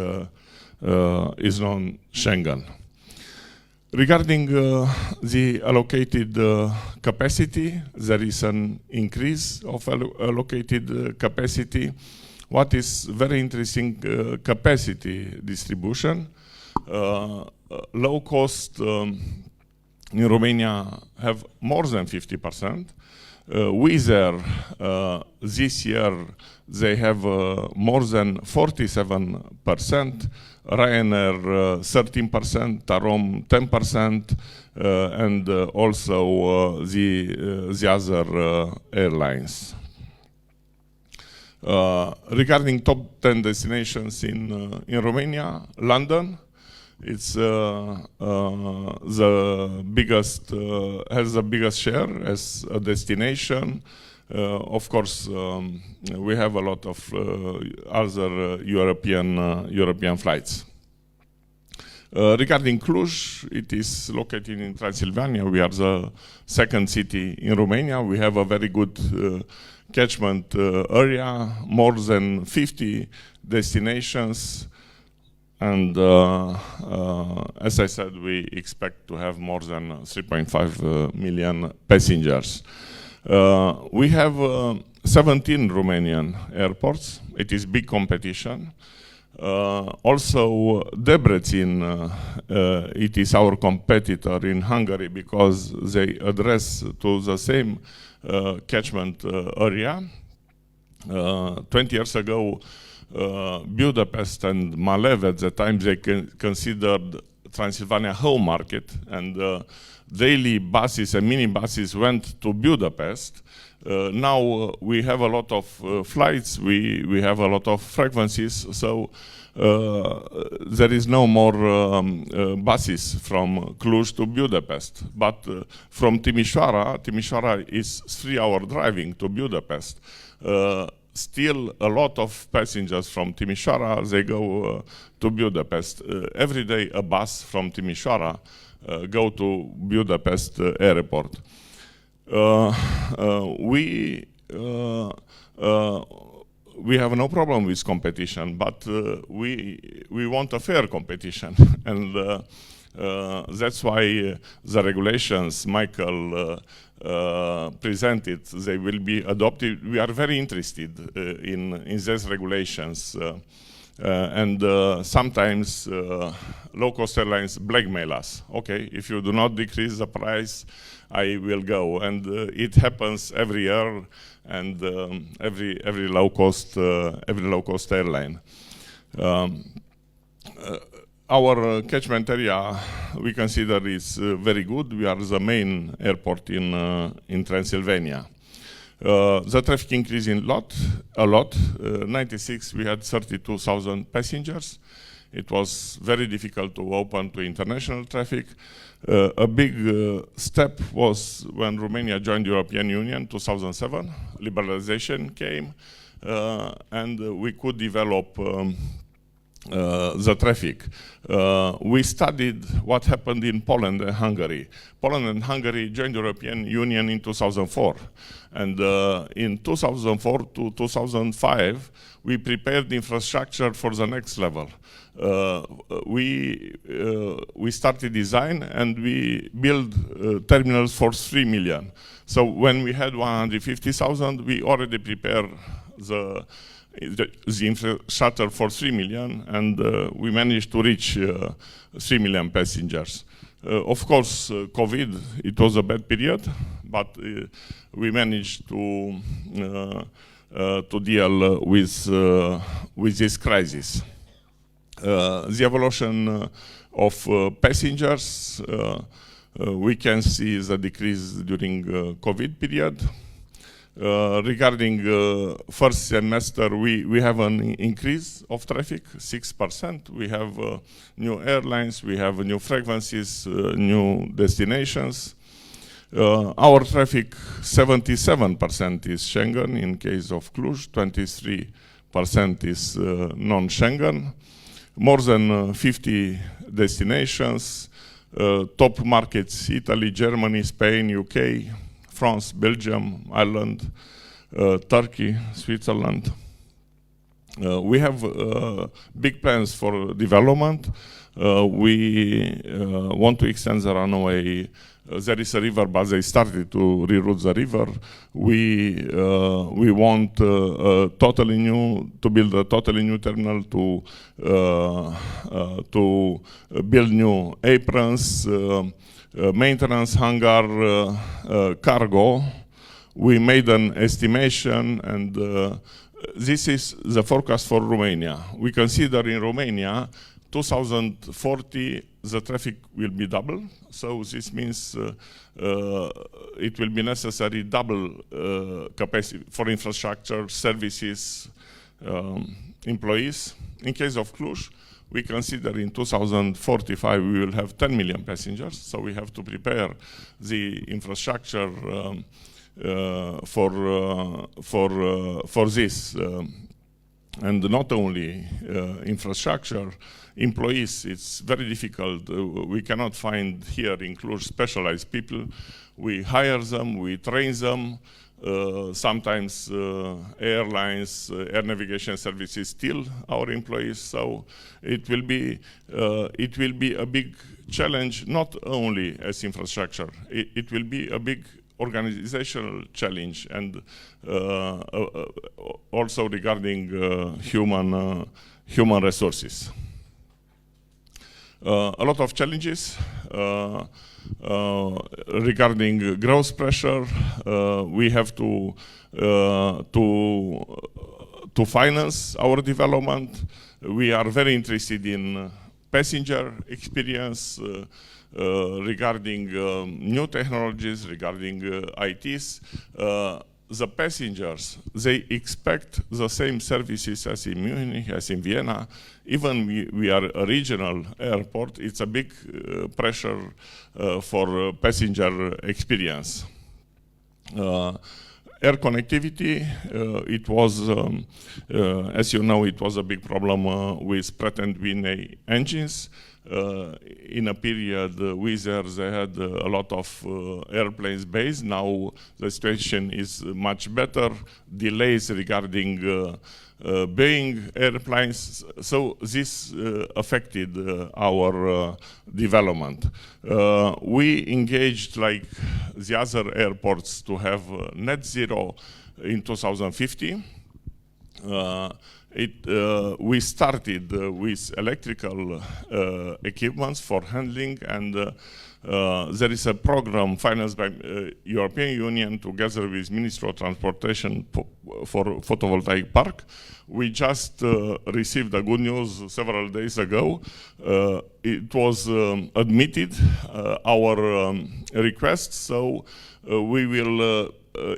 non-Schengen. Regarding the allocated capacity, there is an increase of allocated capacity. What is very interesting, capacity distribution. Low cost in Romania have more than 50%. Wizz Air this year they have more than 47%. Ryanair 13%, Tarom 10%, and also the other airlines. Regarding top 10 destinations in Romania, London, it's the biggest, has the biggest share as a destination. Of course, we have a lot of other European flights. Regarding Cluj, it is located in Transylvania. We are the second city in Romania. We have a very good catchment area, more than 50 destinations, and as I said, we expect to have more than 3.5 million passengers. We have 17 Romanian airports. It is big competition. Also, Debrecen, it is our competitor in Hungary because they address to the same catchment area. 20 years ago, Budapest and Malev at the time, they considered Transylvania home market, and daily buses and minibuses went to Budapest. Now we have a lot of flights, we have a lot of frequencies, so there is no more buses from Cluj to Budapest. But from Timișoara is 3-hour driving to Budapest. Still a lot of passengers from Timișoara, they go to Budapest. Every day a bus from Timișoara go to Budapest airport. We have no problem with competition, but we want a fair competition, and that's why the regulations Michael presented, they will be adopted. We are very interested in these regulations, and sometimes low-cost airlines blackmail us. Okay, if you do not decrease the price, I will go, and it happens every year, and every low-cost airline. Our catchment area, we consider, is very good. We are the main airport in Transylvania. The traffic increased a lot. 96, we had 32,000 passengers. It was very difficult to open to international traffic. A big step was when Romania joined the European Union, 2007. Liberalization came, and we could develop the traffic. We studied what happened in Poland and Hungary. Poland and Hungary joined the European Union in 2004. And in 2004 to 2005, we prepared the infrastructure for the next level. We started design and we built terminals for 3 million. So when we had 150,000, we already prepared the infrastructure for 3 million, and we managed to reach 3 million passengers. Of course, COVID, it was a bad period, but we managed to deal with this crisis. The evolution of passengers, we can see the decrease during COVID period. Regarding first semester, we have an increase of traffic, 6%. We have new airlines, we have new frequencies, new destinations. Our traffic, 77% is Schengen in case of Cluj, 23% is non-Schengen. More than 50 destinations, top markets, Italy, Germany, Spain, UK, France, Belgium, Ireland, Turkey, Switzerland. We have big plans for development. We want to extend the runway. There is a river, but they started to reroute the river. We want to build a totally new terminal, to build new aprons, maintenance hangar, cargo. We made an estimation, and this is the forecast for Romania. We consider in Romania 2040 the traffic will be double, so this means it will be necessary double capacity for infrastructure, services, employees. In case of Cluj, we consider in 2045 we will have 10 million passengers, so we have to prepare the infrastructure for this. And not only infrastructure, employees, it's very difficult. We cannot find here in Cluj specialized people. We hire them, we train them. sometimes airlines, air navigation services steal our employees. So it will be a big challenge, not only as infrastructure. It will be a big organizational challenge, and also regarding human resources. A lot of challenges regarding growth pressure. We have to finance our development. We are very interested in passenger experience, regarding new technologies, regarding ITs. The passengers, they expect the same services as in Munich, as in Vienna. Even we are a regional airport, it's a big pressure for passenger experience. Air connectivity, it was, as you know, it was a big problem with Pratt & Whitney engines. In a period, Wizz Air, they had a lot of airplanes based. Now the situation is much better. Delays regarding Boeing airplanes. So this affected our development. We engaged, like the other airports, to have net zero in 2050. We started with electrical equipments for handling, and there is a program financed by European Union together with Ministry of Transportation for photovoltaic park. We just received the good news several days ago. It was admitted, our request, so we will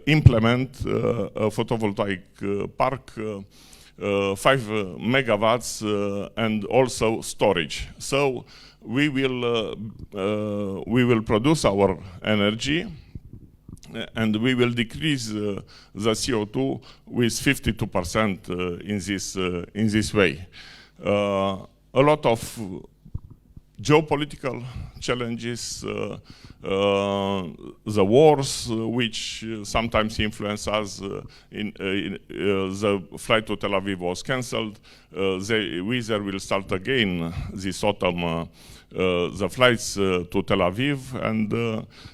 implement a photovoltaic park, 5 megawatts, and also storage. So we will produce our energy, and we will decrease the CO2 with 52% in this way. A lot of geopolitical challenges, the wars, which sometimes influence us. The flight to Tel Aviv was cancelled. Wizz Air will start again this autumn the flights to Tel Aviv, and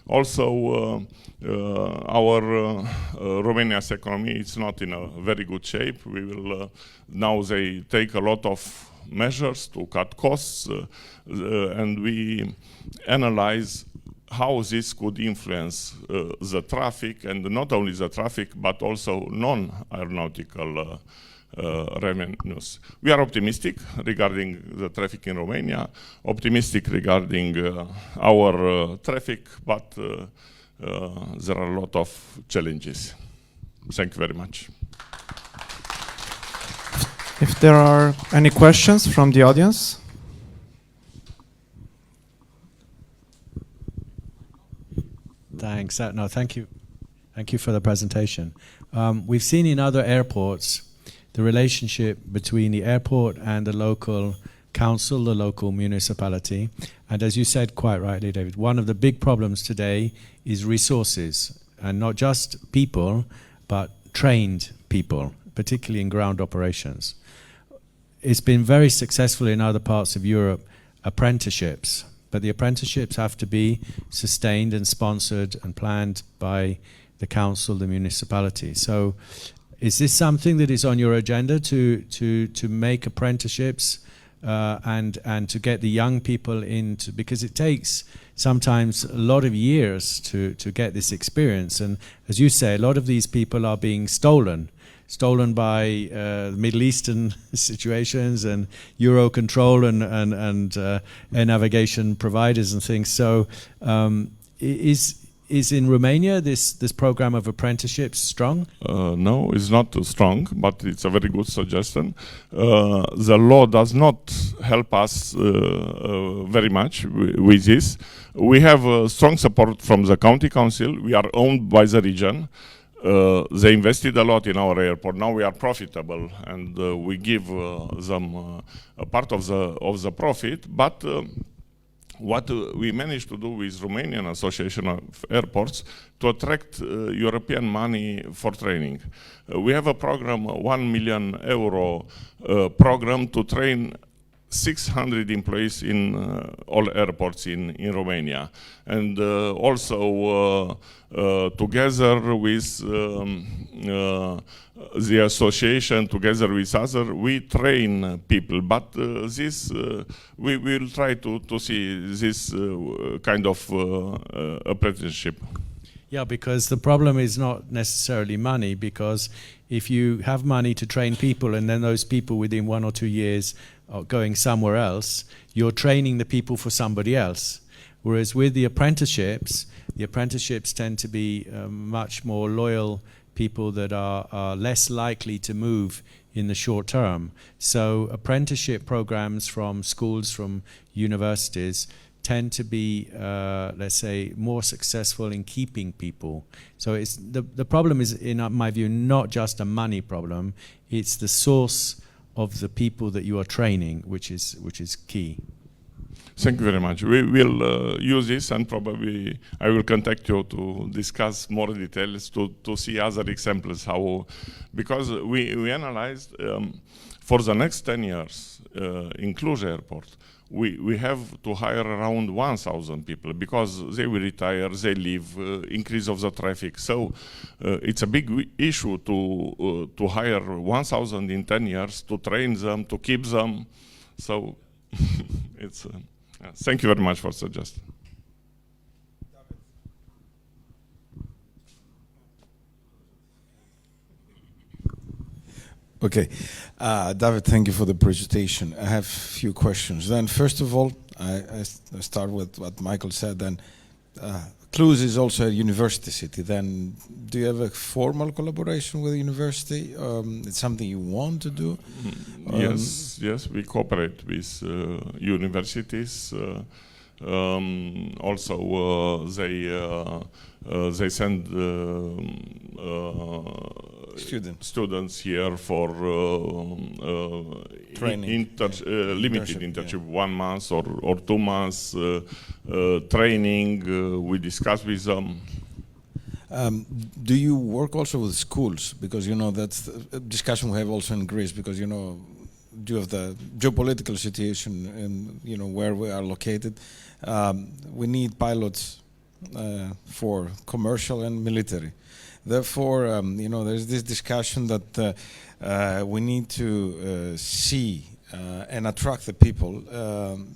also our Romania's economy is not in a very good shape. We will now they take a lot of measures to cut costs, and we analyze how this could influence the traffic, and not only the traffic, but also non-aeronautical revenues. We are optimistic regarding the traffic in Romania, optimistic regarding our traffic, but there are a lot of challenges. Thank you very much. If there are any questions from the audience? Thanks. No, thank you. Thank you for the presentation. We've seen in other airports the relationship between the airport and the local council, the local municipality. And as you said quite rightly, David, one of the big problems today is resources, and not just people, but trained people, particularly in ground operations. It's been very successful in other parts of Europe, apprenticeships, but the apprenticeships have to be sustained and sponsored and planned by the council, the municipality. So is this something that is on your agenda to make apprenticeships and to get the young people into, because it takes sometimes a lot of years to get this experience, and as you say, a lot of these people are being stolen by Middle Eastern situations and Eurocontrol and air navigation providers and things. So is in Romania this program of apprenticeships strong? No, it's not strong, but it's a very good suggestion. The law does not help us very much with this. We have strong support from the county council. We are owned by the region. They invested a lot in our airport. Now we are profitable, and we give them a part of the profit. But what we managed to do with Romanian Association of Airports to attract European money for training. We have a program, €1 million program to train 600 employees in all airports in Romania. And also together with the association, together with others, we train people. But this, we will try to see this kind of apprenticeship. Yeah, because the problem is not necessarily money, because if you have money to train people and then those people within 1 or 2 years are going somewhere else, you're training the people for somebody else. Whereas with the apprenticeships tend to be much more loyal people that are less likely to move in the short term. So apprenticeship programs from schools, from universities, tend to be, let's say, more successful in keeping people. So it's the problem is, in my view, not just a money problem. It's the source of the people that you are training, which is key. Thank you very much. We will use this, and probably I will contact you to discuss more details, to see other examples how, because we analyzed for the next 10 years in Cluj Airport, we have to hire around 1,000 people, because they will retire, they leave, increase of the traffic. So it's a big issue to hire 1,000 in 10 years, to train them, to keep them. So it's thank you very much for suggesting. Okay, David, thank you for the presentation. I have a few questions. Then, first of all, I start with what Michael said. Then, Cluj is also a university city. Then, do you have a formal collaboration with the university? It's something you want to do? Yes, we cooperate with universities. Also, they send students here for training, limited internship, 1 month or 2 months training. We discuss with them. Do you work also with schools? Because that's a discussion we have also in Greece. Because due to the geopolitical situation and where we are located, we need pilots for commercial and military. Therefore, there's this discussion that we need to see and attract the people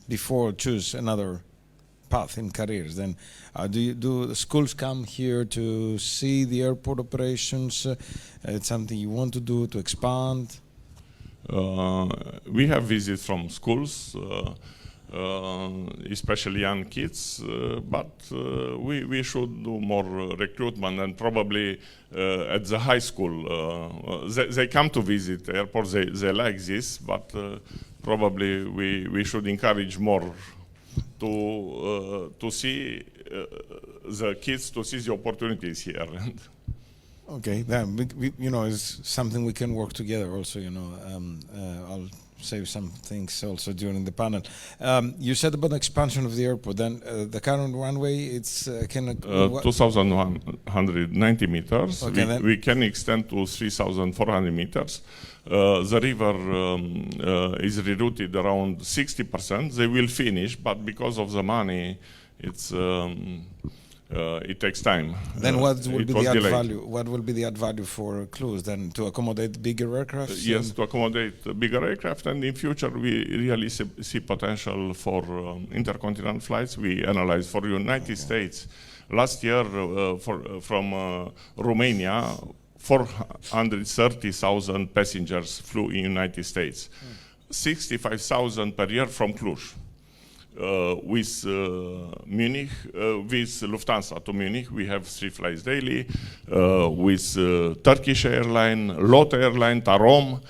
before choose another path in careers. Then, do the schools come here to see the airport operations? It's something you want to do to expand? We have visits from schools, especially young kids, but we should do more recruitment, and probably at the high school. They come to visit airports, they like this, but probably we should encourage more to see the kids, to see the opportunities here. Okay, then it's something we can work together also. I'll say some things also during the panel. You said about the expansion of the airport. Then the current runway, it's 2,190 meters. Okay, we can extend to 3,400 meters. The river is rerouted around 60%. They will finish, but because of the money, it's. It takes time. Then what will be the add value? What will be the add value for Cluj then, to accommodate bigger aircraft? Yes, to accommodate bigger aircraft, and in future we really see potential for intercontinental flights. We analyze for United States. Last year, from Romania, 430,000 passengers flew in United States. 65,000 per year from Cluj. With Munich, with Lufthansa to Munich, we have 3 flights daily. With Turkish Airline, LOT Airline, Tarom.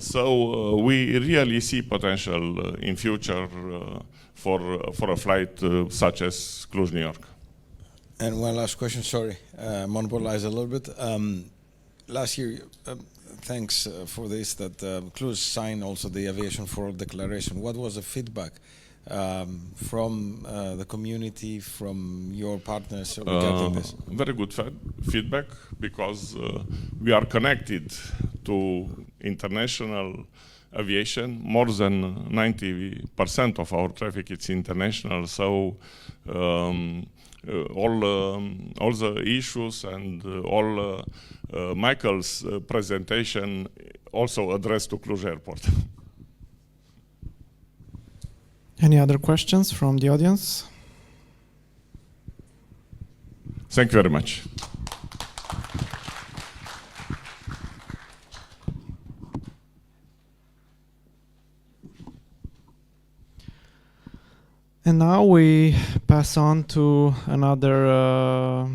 So we really see potential in future for a flight such as Cluj, New York. And one last question, sorry, monopolize a little bit. Last year, thanks for this, that Cluj signed also the Aviation for All Declaration. What was the feedback from the community, from your partners regarding this? Very good feedback, because we are connected to international aviation. More than 90% of our traffic is international, so all the issues and all Michael's presentation also addressed to Cluj Airport. Any other questions from the audience? Thank you very much. And now we pass on to another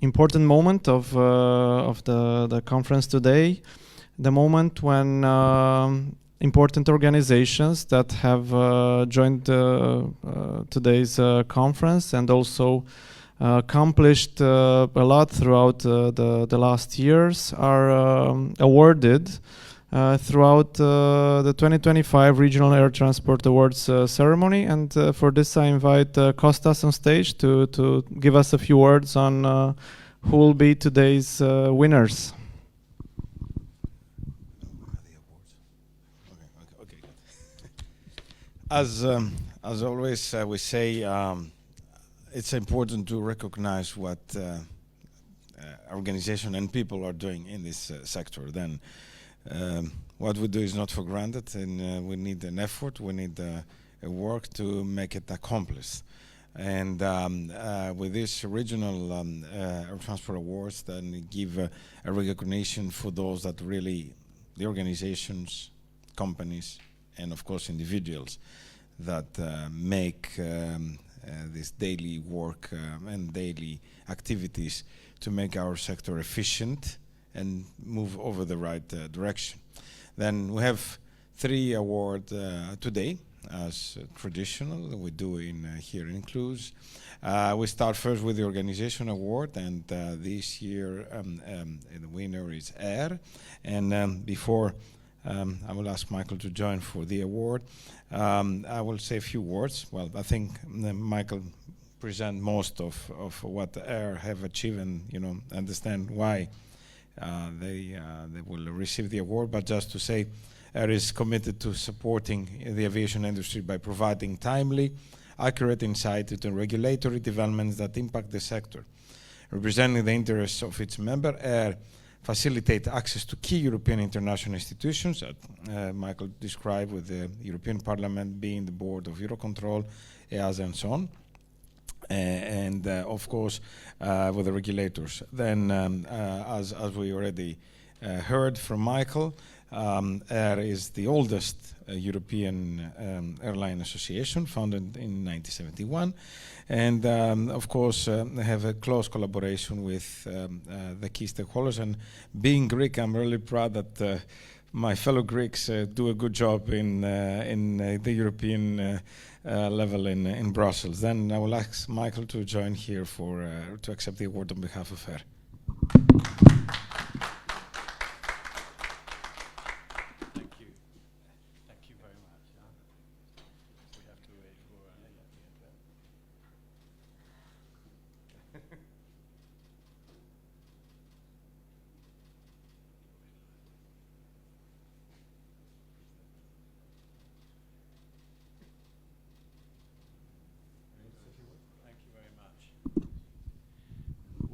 important moment of the conference today, the moment when important organizations that have joined today's conference and also accomplished a lot throughout the last years are awarded throughout the 2025 Regional Air Transport Awards ceremony. And for this I invite Kostas on stage to give us a few words on who will be today's winners. As always, we say it's important to recognize what organization and people are doing in this sector. Then what we do is not for granted, and we need an effort, we need a work to make it accomplished. And with this regional air transport awards, then give a recognition for those that really, the organizations, companies, and of course individuals that make this daily work and daily activities to make our sector efficient and move over the right direction. Then we have 3 awards today, as traditional we do here in Cluj. We start first with the organization award, and this year the winner is AIRE. And before I will ask Michael to join for the award, I will say a few words. Well, I think Michael present most of what AIRE have achieved, and understand why they will receive the award. But just to say, AIRE is committed to supporting the aviation industry by providing timely, accurate insight into regulatory developments that impact the sector. Representing the interests of its member, AIRE facilitate access to key European international institutions that Michael described, with the European Parliament being the board of Eurocontrol, EASA, and so on. And of course with the regulators. Then as we already heard from Michael, AIRE is the oldest European airline association, founded in 1971, and of course they have a close collaboration with the key stakeholders. And being Greek, I'm really proud that my fellow Greeks do a good job in the European level in Brussels. Then I will ask Michael to join here for to accept the award on behalf of AIRE. Thank you very much. We have to wait for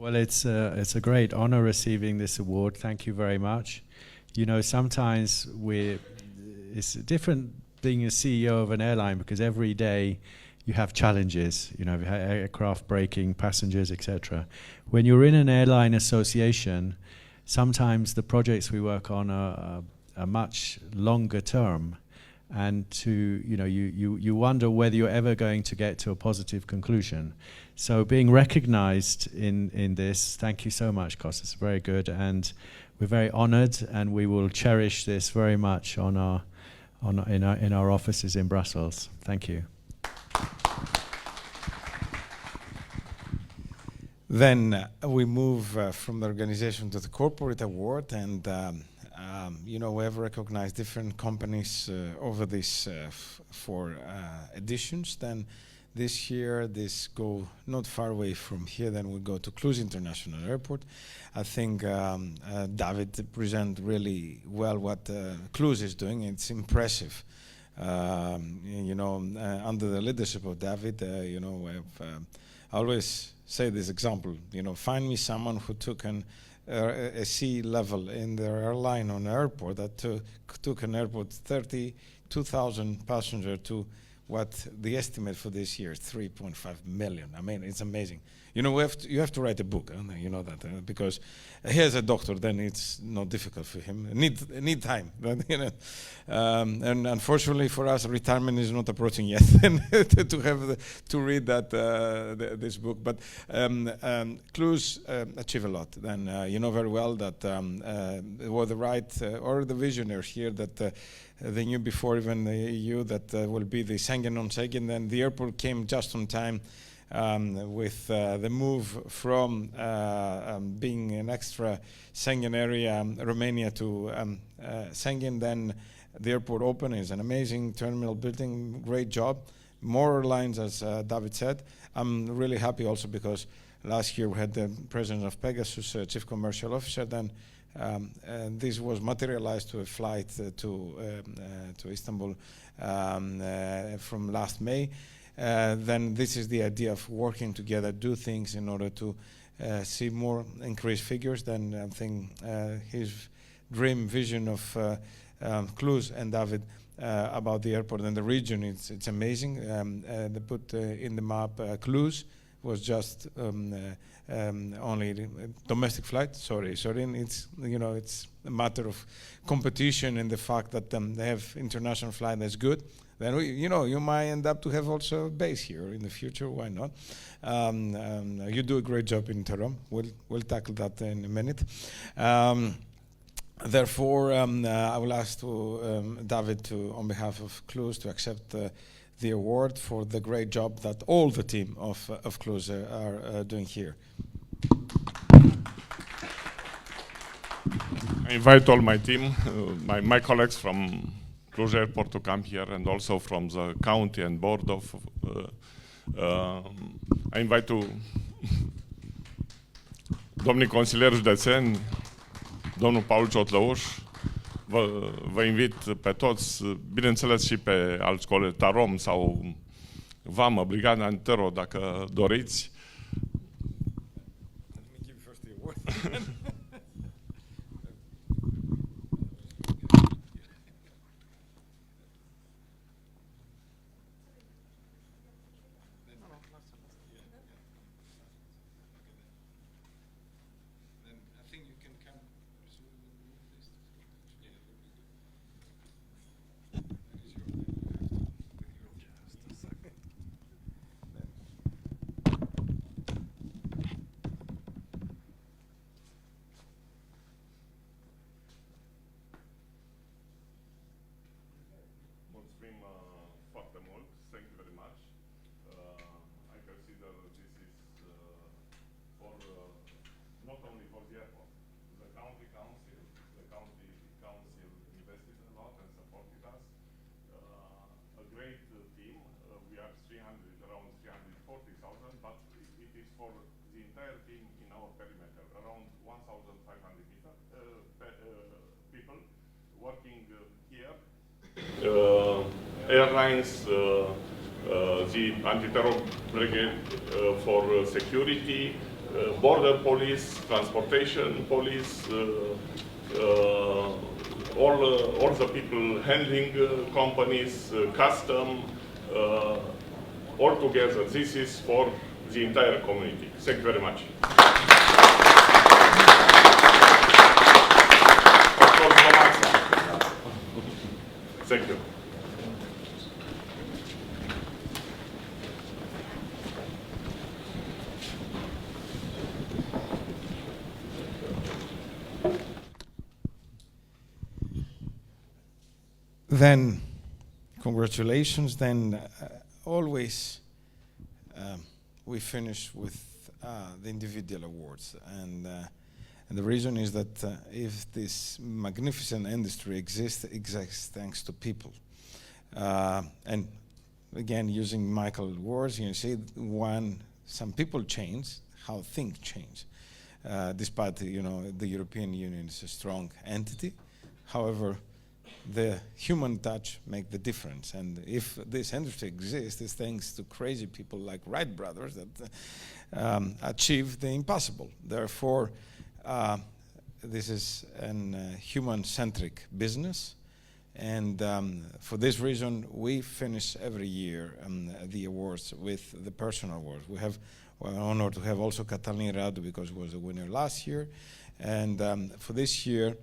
Well, it's a great honor receiving this award. Thank you very much. You know, sometimes it's different being a CEO of an airline, because every day you have challenges, you know, aircraft breaking, passengers, etc. When you're in an airline association, sometimes the projects we work on are much longer term, and you wonder whether you're ever going to get to a positive conclusion. So being recognized in this, thank you so much, Kostas. It's very good, and we're very honored, and we will cherish this very much in our offices in Brussels. Thank you. Then we move from the organization to the corporate award, and We have recognized different companies over these 4 editions. Then this year, this go not far away from here. Then we go to Cluj International Airport. I think David present really well what Cluj is doing. It's impressive. Under the leadership of David, I always say this example. Find me someone who took a sea level in their airline on an airport that took an airport 32,000 passengers to what the estimate for this year is 3.5 million. I mean, it's amazing. You have to write a book, that because he has a doctor, then it's not difficult for him. Need time, and unfortunately for us, retirement is not approaching yet to have to read this book. But Cluj achieve a lot. Then you know very well that were the right or the visionaries here that. They knew before even the EU that will be the Schengen on Schengen. Then the airport came just on time with the move from being an extra Schengen area, Romania to Schengen. Then the airport opened. It's an amazing terminal building, great job. More airlines, as David said. I'm really happy also because last year we had the president of Pegasus, Chief Commercial Officer. Then and this was materialized to a flight to Istanbul from last May. Then this is the idea of working together, do things in order to see more increased figures. Then I think his dream vision of Cluj and David about the airport and the region, it's amazing. They put in the map Cluj was just only domestic flight. Sorry, it's it's a matter of competition and the fact that they have international flight that's good. Then you might end up to have also a base here in the future. Why not? You do a great job in Tehran. We'll tackle that in a minute. Therefore, I will ask David to, on behalf of Cluj, to accept the award for the great job that all the team of Cluj are doing here. I invite all my team, my colleagues from Cluj Airport to come here, and also from the county and board of. I invite to domnii consilieri județeni, domnul Paul Ciotlăuș. Vă invit pe toți, bineînțeles și pe alți colegi, Tarom sau Vamă, Brigada Antero, dacă doriți. Airlines, the anti-terror brigade for security, border police, transportation police, all the people handling companies, custom, all together. This is for the entire community. Thank you very much. Thank you. Then, congratulations. Then, always we finish with the individual awards, and And the reason is that if this magnificent industry exists thanks to people. And again, using Michael's words, you see when some people change, how things change. Despite the European Union is a strong entity, however, the human touch make the difference. And if this industry exists, it's thanks to crazy people like Wright brothers that achieve the impossible. Therefore, this is a human-centric business. And for this reason, we finish every year the awards with the personal awards. We're honored to have also Katalin Radu because he was the winner last year. And for this year,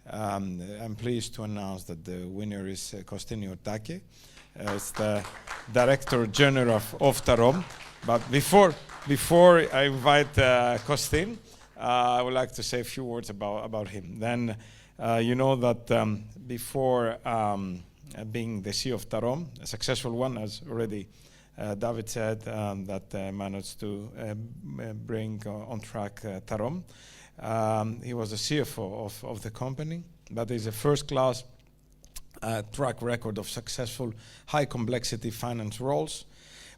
I'm pleased to announce that the winner is Kostas Iatrou. It's the Director General of TAROM. But before I invite Kostin, I would like to say a few words about him. Then you know that before being the CEO of TAROM, a successful one, as already David said, that managed to bring on track TAROM. He was the CFO of the company, but he's a first-class track record of successful high-complexity finance roles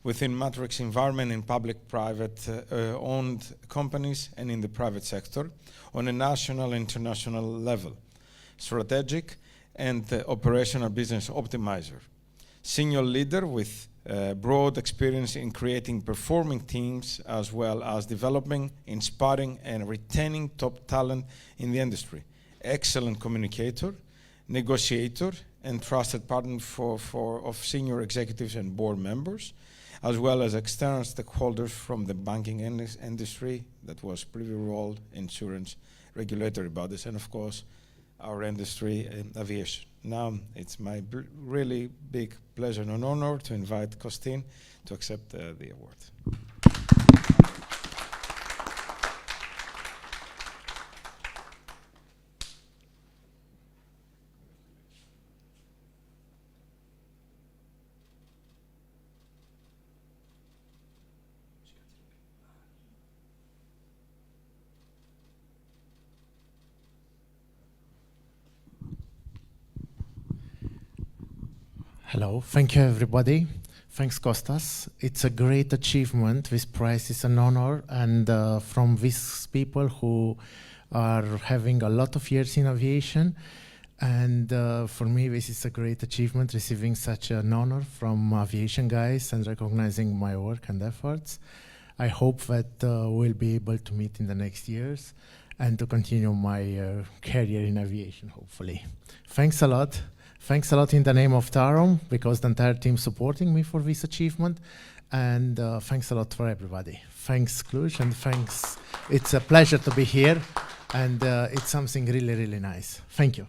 within matrix environment in public-private owned companies and in the private sector on a national and international level, strategic and operational business optimizer, senior leader with broad experience in creating performing teams as well as developing, inspiring and retaining top talent in the industry, excellent communicator, negotiator and trusted partner of senior executives and board members, as well as external stakeholders from the banking industry, that was privy role, insurance, regulatory bodies, and of course, our industry in aviation. Now, it's my really big pleasure and honor to invite Kostin to accept the award. Hello, thank you everybody. Thanks Kostas. It's a great achievement. This prize is an honor, and from these people who are having a lot of years in aviation. And for me, this is a great achievement, receiving such an honor from aviation guys and recognizing my work and efforts. I hope that we'll be able to meet in the next years and to continue my career in aviation, hopefully. Thanks a lot. Thanks a lot in the name of TAROM, because the entire team supporting me for this achievement. And thanks a lot for everybody. Thanks Cluj, and thanks. It's a pleasure to be here, and it's something really, really nice. Thank you.